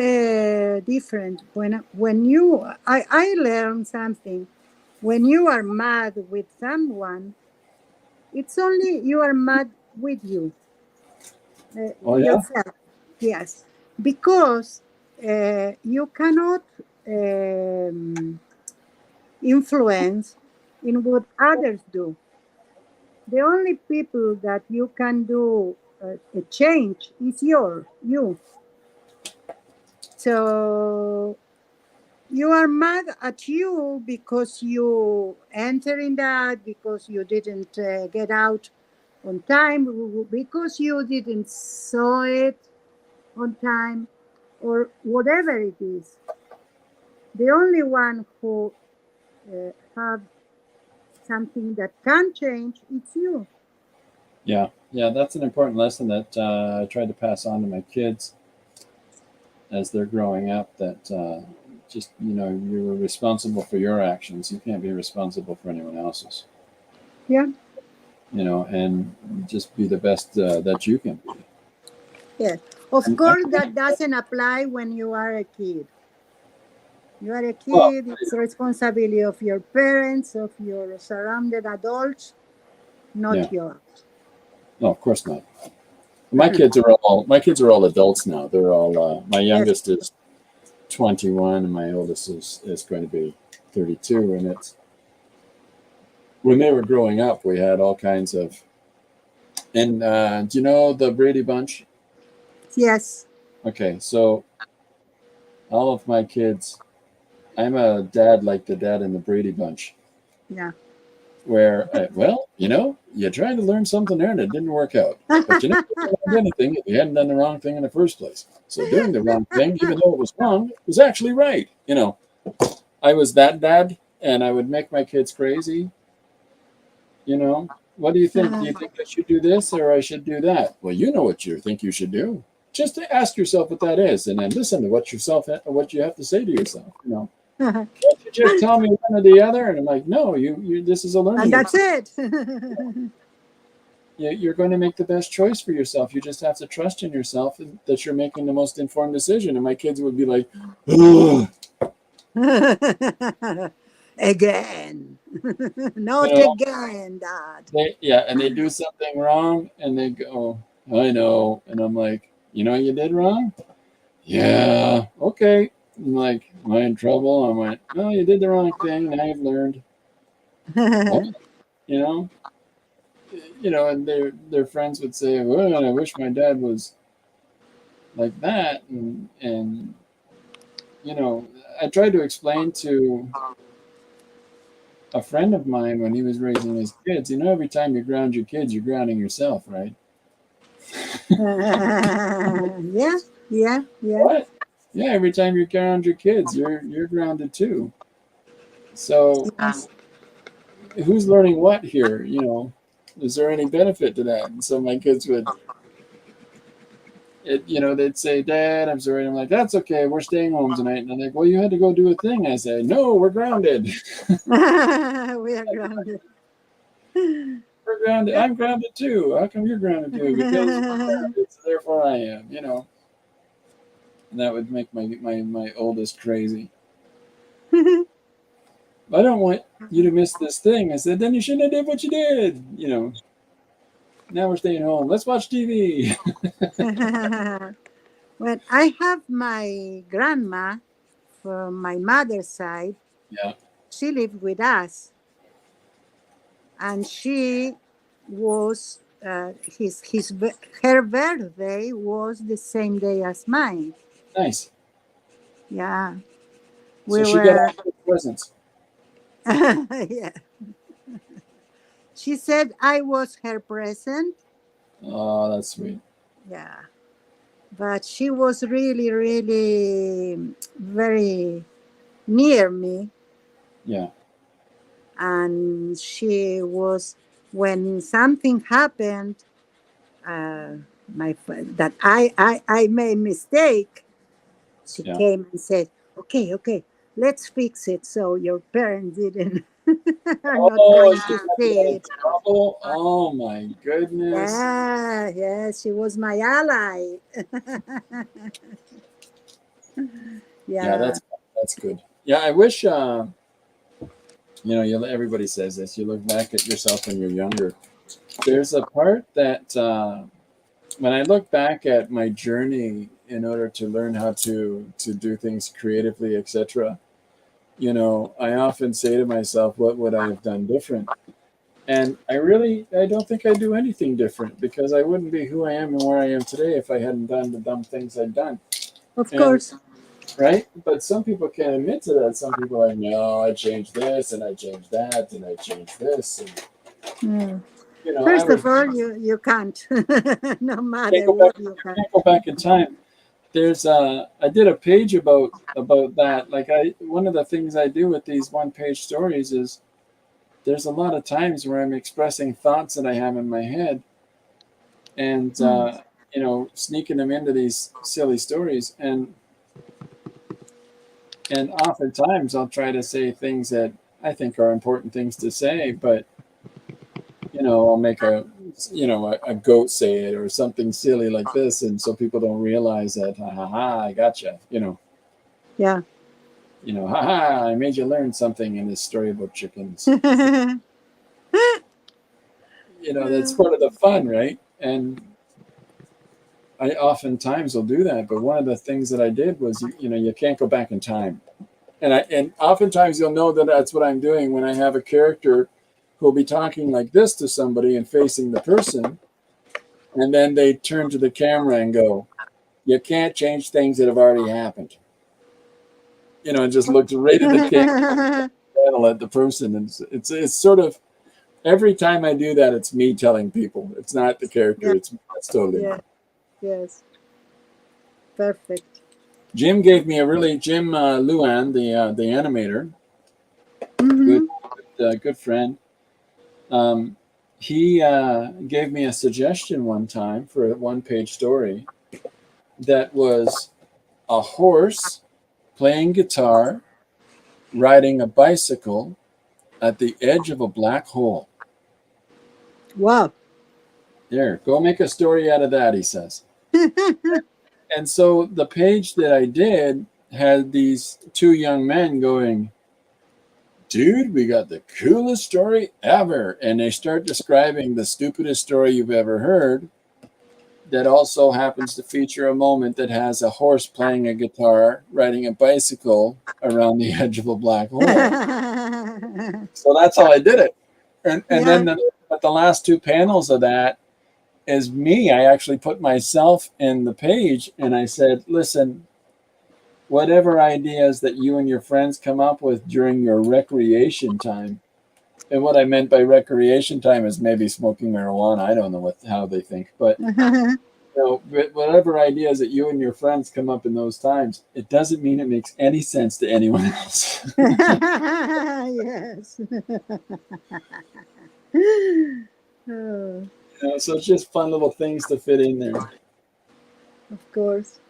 different. I learned something. When you are mad with someone, it's only you are mad with Oh yeah, yourself. Yes, because you cannot influence in what others do. the only people that you can do a change is you. So you are mad at you because you enter in that, because you didn't get out on time, because you didn't saw it on time, or whatever it is. The only one who have something that can change, it's you. Yeah, yeah, that's an important lesson that I try to pass on to my kids as they're growing up. That just you're responsible for your actions. You can't be responsible for anyone else's. Yeah. And just be the best that you can be. Yes. Of And I course, that doesn't apply when you are a kid. You are a well, kid, it's the responsibility of your parents, of your surrounded adults, yeah, not yours. no, of course not. My kids are all adults now. They're all my Yes. youngest is 21 and my oldest is going to be 32. And it's when they were growing up, we had all kinds of. And do you know the Brady Bunch? Yes. Okay, so all of my kids, I'm a dad like the dad in the Brady Bunch, Yeah. where, you tried to learn something there and it didn't work out. But you never learned anything if you hadn't done the wrong thing in the first place. So doing the wrong thing, even though it was wrong, was actually right. I was that dad, and I would make my kids crazy. You know, what do you think? Do you think I should do this or I should do that? Well, you know what you think you should do. Just to ask yourself what that is, and then listen to what you have to say to yourself. Can't you just tell me one or the other? And I'm like, no, you. This is a And learning that's experience. it. You're going to make the best choice for yourself. You just have to trust in yourself and that you're making the most informed decision. And my kids would be like, ugh, Again. you Not know, again, Dad. and they do something wrong, and they go, I know, and I'm like, you did wrong. Yeah, okay. I'm like, am I in trouble? I went, no, you did the wrong thing. Now you've learned. What? You know, and their friends would say, well, I wish my dad was like that, and I tried to explain to a friend of mine when he was raising his kids. Every time you ground your kids, you're grounding yourself, right? Yeah, yeah, yeah. What? Yeah, every time you ground your kids, you're grounded too. So Yes. who's learning what here? Is there any benefit to that? And so my kids they'd say, Dad, I'm sorry. And I'm like, that's okay. We're staying home tonight. And they're like, well, you had to go do a thing. I say, no, we're grounded. We are grounded. We're grounded. Yeah. I'm grounded too. How come you're grounded too? Because we're grounded, so therefore I am. And that would make my oldest crazy. I don't want you to miss this thing. I said, then you shouldn't have did what you did. Now we're staying home. Let's watch TV. Well, I have my grandma from my mother's side. Yeah, She lived with us, and she was her birthday was the same day as mine. nice. Yeah, So we she got were. all the presents. Yeah, she said I was her present. Oh, that's sweet. Yeah, but she was really, really very near me, Yeah, and she was when something happened. That I made mistake. She yeah. came and said, "Okay, okay, let's fix it so your parents didn't are not Oh, going she to got you see out of it." trouble. Oh my goodness. Yeah, yeah, she was my ally. Yeah, Yeah. that's good. Yeah, I wish. Everybody says this. You look back at yourself when you're younger. There's a part that when I look back at my journey in order to learn how to do things creatively, etc. I often say to myself, what would I have done different? And I don't think I do anything different, because I wouldn't be who I am and where I am today if I hadn't done the dumb things I've done. Of And course. right, but some people can't admit to that. Some people are like, no, I changed this and I changed that and I changed this, and Yeah. I First was of all, you can't. No can't matter go back what, you can't. can't go back in time. There's I did a page about that. Like, one of the things I do with these one page stories is there's a lot of times where I'm expressing thoughts that I have in my head, and Mm. sneaking them into these silly stories, and oftentimes I'll try to say things that I think are important things to say, but I'll make a goat say it or something silly like this, and so people don't realize that, ha ha ha, I gotcha, Yeah. ha ha, I made you learn something in this story about chickens. That's part of the fun, right? And I oftentimes will do that, but one of the things that I did was, you can't go back in time, and oftentimes you'll know that that's what I'm doing when I have a character who'll be talking like this to somebody and facing the person, and then they turn to the camera and go, "You can't change things that have already happened." And just looks right at the camera, at the person, and it's sort of every time I do that, it's me telling people. It's not the character. Yeah. It's totally me. Yeah. Yes. Perfect. Jim gave me Jim Luan, the animator, good Hmm. good friend. He gave me a suggestion one time for a one-page story that was a horse playing guitar, riding a bicycle at the edge of a black hole. Wow. There, go make a story out of that, he says. And so the page that I did had these two young men going, "Dude, we got the coolest story ever." And they start describing the stupidest story you've ever heard, that also happens to feature a moment that has a horse playing a guitar, riding a bicycle around the edge of a black hole. So that's how I did it. And Yeah. then the last two panels of that is me. I actually put myself in the page and I said, listen, whatever ideas that you and your friends come up with during your recreation time, and what I meant by recreation time is maybe smoking marijuana. I don't know how they think, but whatever ideas that you and your friends come up in those times, it doesn't mean it makes any sense to anyone else. Yes. Oh, So it's just fun little things to fit in there. of course.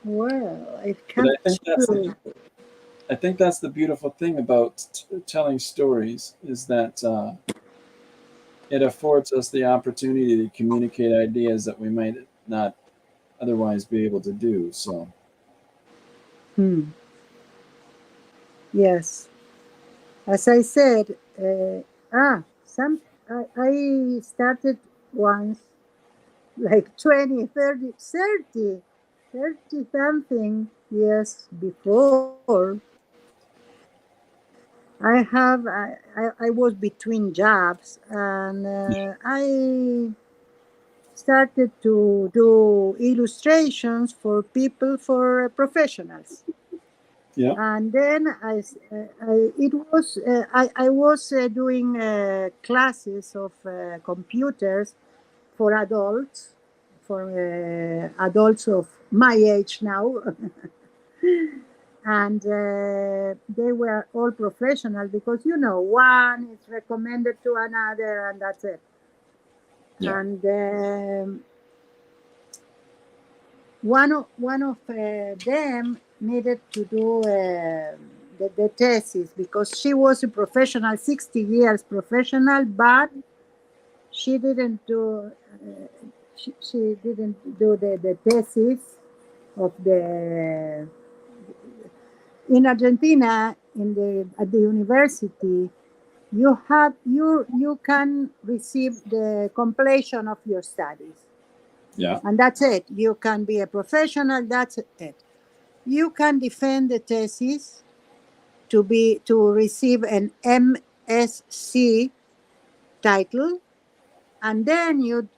Well, it But comes true. I think that's the beautiful thing about telling stories, is that it affords us the opportunity to communicate ideas that we might not otherwise be able to do. So Hmm. Yes. As I said, I started once like 20, 30, 30, 30 something years before. I was between jobs, and I started to do illustrations for people, for professionals. yeah, And then I was doing classes of computers for adults, for adults of my age now. And they were all professional, because one is recommended to another, and that's it. yeah, And one of them needed to do the thesis, because she was a professional, 60 years professional, but she didn't do she didn't do the thesis of the in Argentina, at the university. You can receive the completion of your studies, yeah, and that's it. You can be a professional. That's it. You can defend the thesis to receive an SC title, and then you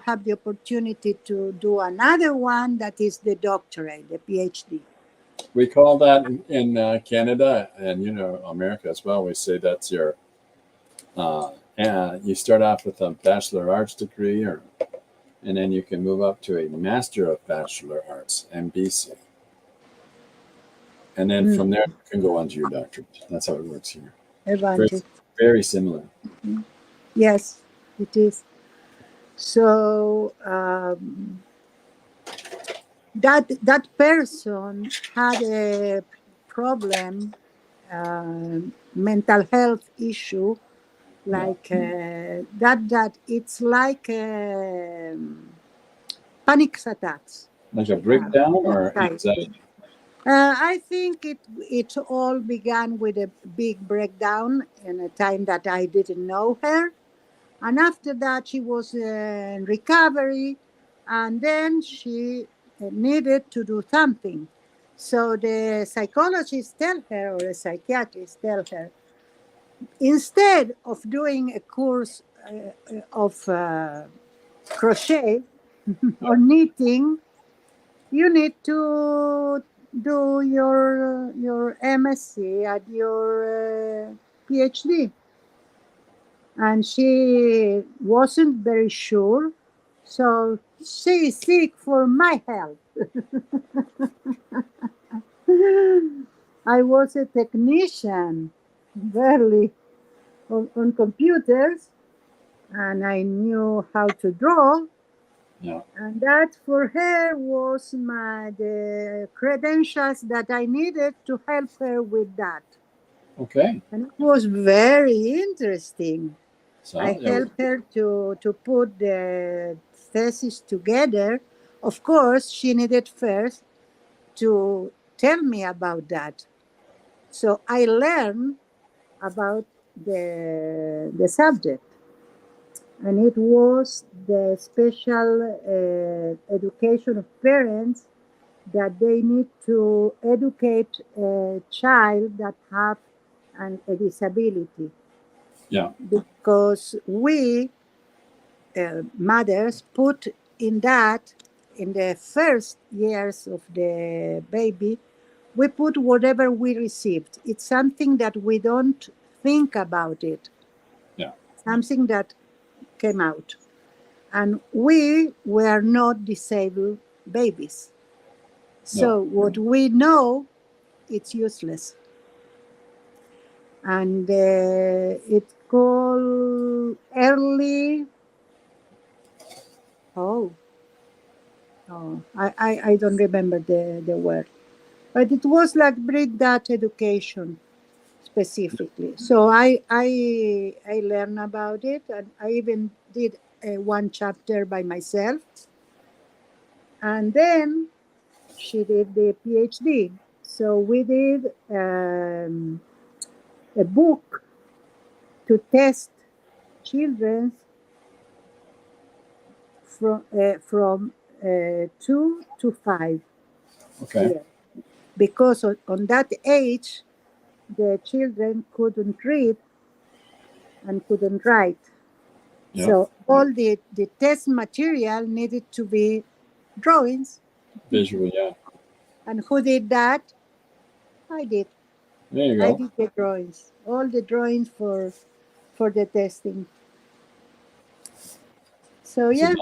have the opportunity to do another one that is the doctorate, the PhD. We call that in Canada and America as well. We say that's your you start off with a Bachelor of Arts degree, and then you can move up to a Master of Bachelor Arts, MBC. And then from there, you can go on to your doctorate. That's how it works here. Very, very similar. Yes, it is. So that person had a problem, mental health issue, like that it's like panic attacks. Like a breakdown or anxiety? I think it all began with a big breakdown in a time that I didn't know her. And after that, she was in recovery, and then she needed to do something. So the psychologist tell her, or the psychiatrist tell her, instead of doing a course of crochet or knitting, you need to do your MSc at your PhD. And she wasn't very sure, so she seek for my help. I was a technician, barely on computers, and I knew how to draw. Yeah. And that for her was the credentials that I needed to help her with that. Okay. And it was very interesting. So, I helped her to put the thesis together. Of course, she needed first to tell me about that. So I learned about the subject. And it was the special education of parents, that they need to educate a child that have a disability. Yeah. Because we mothers put in the first years of the baby, we put whatever we received. It's something that we don't think about it. Yeah. Something that came out. And we were not disabled babies. So what we know, it's useless. And it's called early. I don't remember the word. But it was like breed that education specifically. So I learned about it, and I even did one chapter by myself. And then she did the PhD. So we did a book to test children from 2 to 5. Okay. Years. Because on that age, the children couldn't read and couldn't write. Yeah. So all the test material needed to be drawings. Visual, yeah. And who did that? I did. There you go. I did the drawings, all the drawings for the testing. So yeah,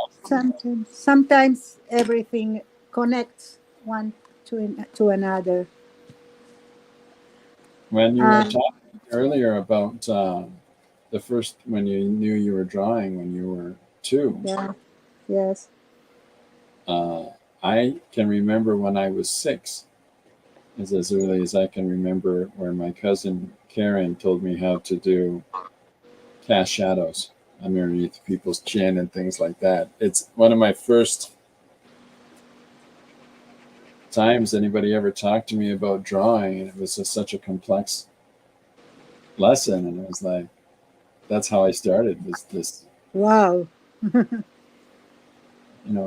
sometimes everything connects one to another. When you were talking earlier about the first, when you knew you were drawing when you were 2. Yeah. Yes. I can remember when I was 6, as early as I can remember, where my cousin Karen told me how to do cast shadows underneath people's chin and things like that. It's one of my first times anybody ever talked to me about drawing, and it was just such a complex lesson, and it was like, that's how I started, was this Wow.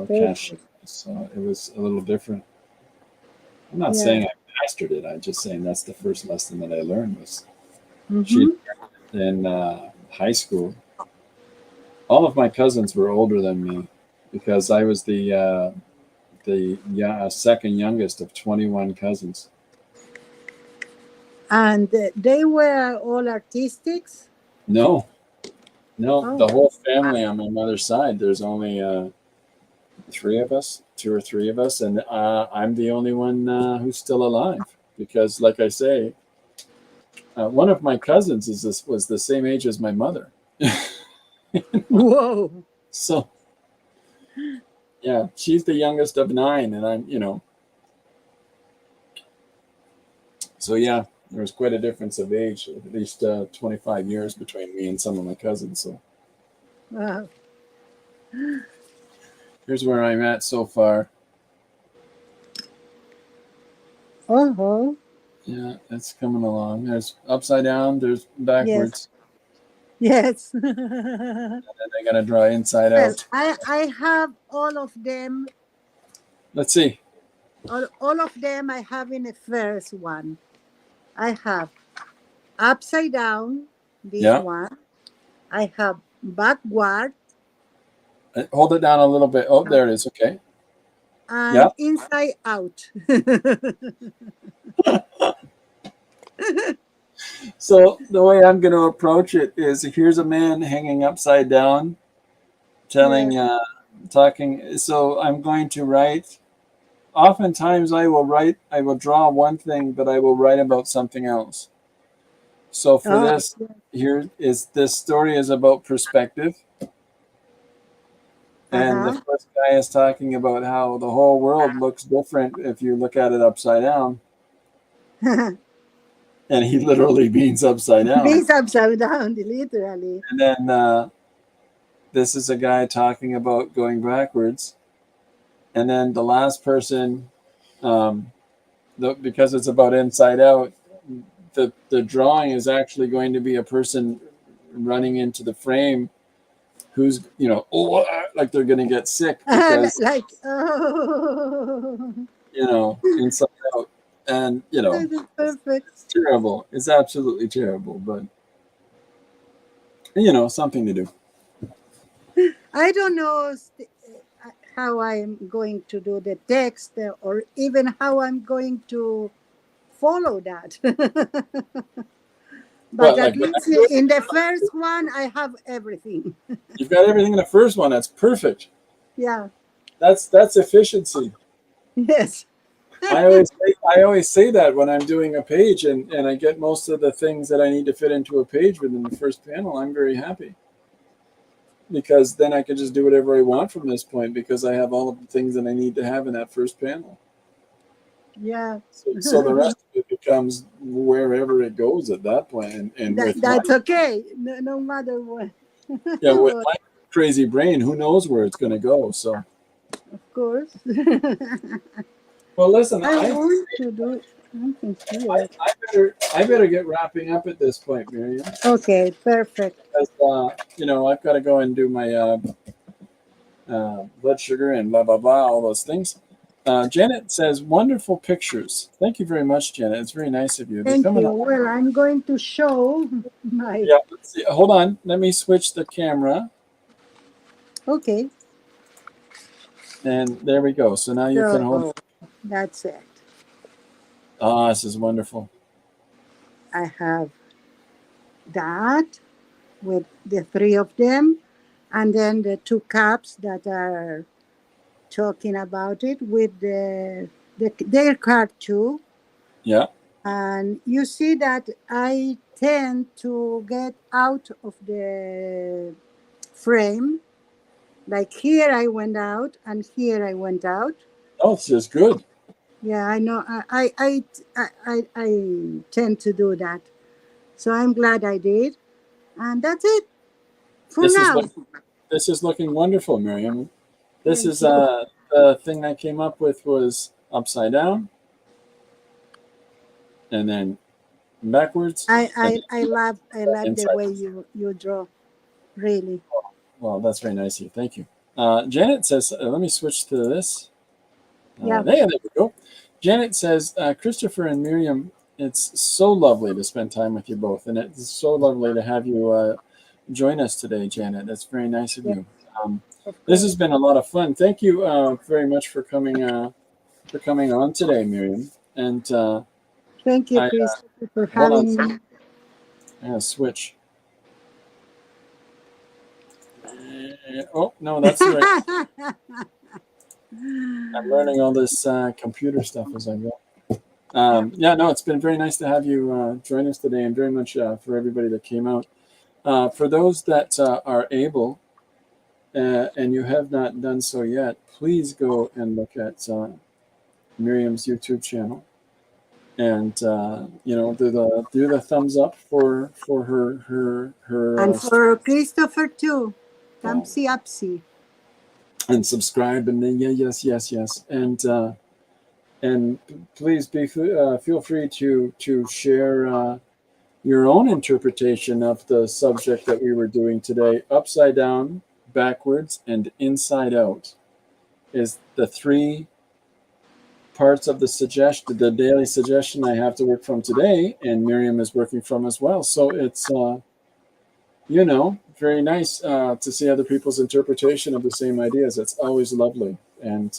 cast shadows. So it was a little different. I'm not saying I mastered it, I'm just saying that's the first lesson that I learned was she in high school. All of my cousins were older than me because I was the second youngest of 21 cousins. And they were all artistics. No, no, Oh, the whole family on my mother's side. There's only three of us, two or three of us, and I'm the only one who's still alive. Because, like I say, one of my cousins was the same age as my mother. whoa! So yeah, she's the youngest of nine, and I'm. So yeah, there was quite a difference of age, at least 25 years between me and some of my cousins. So Wow. here's where I'm at so far. Oh, Yeah, it's coming along. There's upside down, there's yes, backwards, yes. and I gotta draw inside Well, out. I have all of them. Let's see. All of them I have in the first one. I have upside down, this Yeah, one. I have backward hold it down a little bit. Oh, there it is. Okay. Yeah. and inside out. So the way I'm going to approach it is here's a man hanging upside down, Yes. telling, talking. So I'm going to write. Oftentimes I will draw one thing, but I will write about something else. So for Oh, this, this story is about perspective. And the uh-huh. first guy is talking about how the whole world looks different if you look at it upside down. And he literally means upside down. This upside down, literally. And then this is a guy talking about going backwards. And then the last person, because it's about inside out, the drawing is actually going to be a person running into the frame who's, like they're going to get sick because, Like, oh, inside out. And, that is perfect. it's terrible. It's absolutely terrible, but, something to do. I don't know how I'm going to do the text or even how I'm going to follow that. But Well, at like when I least do in the it, first one, I have everything. you've got everything in the first one. That's perfect. Yeah. That's efficiency. Yes. I always say that when I'm doing a page and I get most of the things that I need to fit into a page within the first panel, I'm very happy. Because then I can just do whatever I want from this point because I have all of the things that I need to have in that first panel. Yeah. So the rest of it becomes wherever it goes at that point. And with That's okay. No matter what. with my crazy brain, who knows where it's going to go? So, Of course. well, listen, I want to do something here. I better get wrapping up at this point, Myriam. Okay, perfect. Because, I've got to go and do my blood sugar and blah, blah, blah, all those things. Janet says, wonderful pictures. Thank you very much, Janet. It's very nice of you. They're Thank coming you. up. Well, I'm going to show my. Yeah, let's see. Hold on. Let me switch the camera. Okay. And there we go. So now you can hold. That's it. Oh, this is wonderful. I have that with the three of them, and then the two cups that are talking about it with their card too. Yeah. And you see that I tend to get out of the frame. Like here I went out and here I went out. Oh, it's just good. Yeah, I know. I tend to do that. So I'm glad I did. And that's it for now. This is looking wonderful, Myriam. This Thank is you. the thing I came up with was upside down, and then backwards. I love the Inside. way you draw. Really. Well, that's very nice of you. Thank you. Janet says, let me switch to this. Yeah. There we go. Janet says, Christopher and Myriam, it's so lovely to spend time with you both, and it's so lovely to have you join us today, Janet. That's very nice of Yeah, you. of This course. has been a lot of fun. Thank you very much for coming on today, Myriam. And Thank you, I Chris, for hold on, having me. I gotta switch. Oh no, that's the right. I'm learning all this computer stuff as I go. Yeah. Yeah, no, it's been very nice to have you join us today, and very much for everybody that came out. For those that are able, and you have not done so yet, please go and look at Miriam's YouTube channel, and do the thumbs up for her And for Christopher too. oh, Thumbsy upsy. and subscribe, and then yeah, yes, and please feel free to share your own interpretation of the subject that we were doing today. Upside down, backwards, and inside out is the three parts of the daily suggestion I have to work from today, and Myriam is working from as well. So it's very nice to see other people's interpretation of the same ideas. It's always lovely, and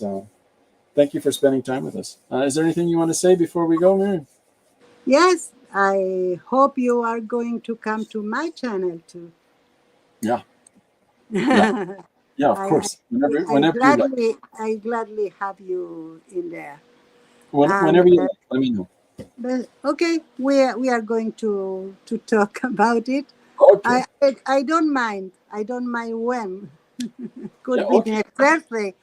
thank you for spending time with us. Is there anything you want to say before we go, Myriam? Yes, I hope you are going to come to my channel too. Yeah, yeah, I, yeah. Of I, course, whenever you like. I gladly have you in there. And Whenever you like, let me know. but okay, we are going to talk about it. Okay. I don't mind. I don't mind when. Yeah. Could be Okay. next Thursday.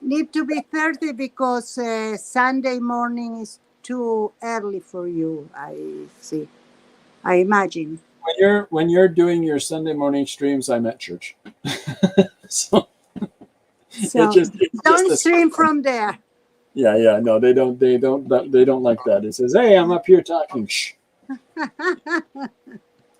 Need to be Thursday because Sunday morning is too early for you. I see. I imagine. When you're doing your Sunday morning streams, I'm at church. So So it's just don't this. stream from there. Yeah. No, they don't like that. It says, "Hey, I'm up here talking." Shh.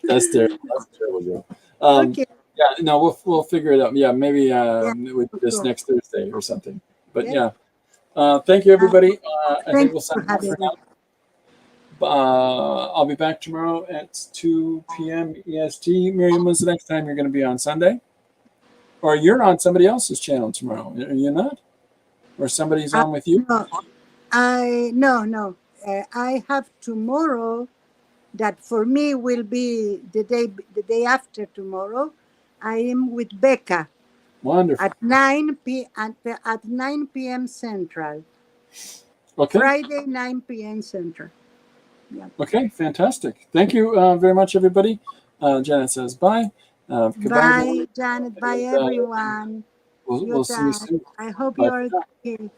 That's terrible. That's terrible, Joe. Okay. Yeah. No, we'll figure it out. Yeah. Maybe Yeah, we do of this course. next Thursday or something. But Yes. yeah. Thank you, Uh, everybody. I think Thank we'll you sign for off having for me. now. I'll be back tomorrow at 2 p.m. EST. Miriam, when's the next time you're going to be on Sunday? Or you're on somebody else's channel tomorrow, are you not? Or somebody's Uh, on with you? no, no. I have tomorrow. That for me will be the day after tomorrow. I am with Becca Wonderful. at 9 Central. Okay. Friday 9 p.m. Central. Yeah. Okay. Fantastic. Thank you very much, everybody. Janet says bye. Goodbye, everyone. Bye, Janet. Bye, And everyone. we'll see you Yota. soon. I hope Bye you for are now. okay.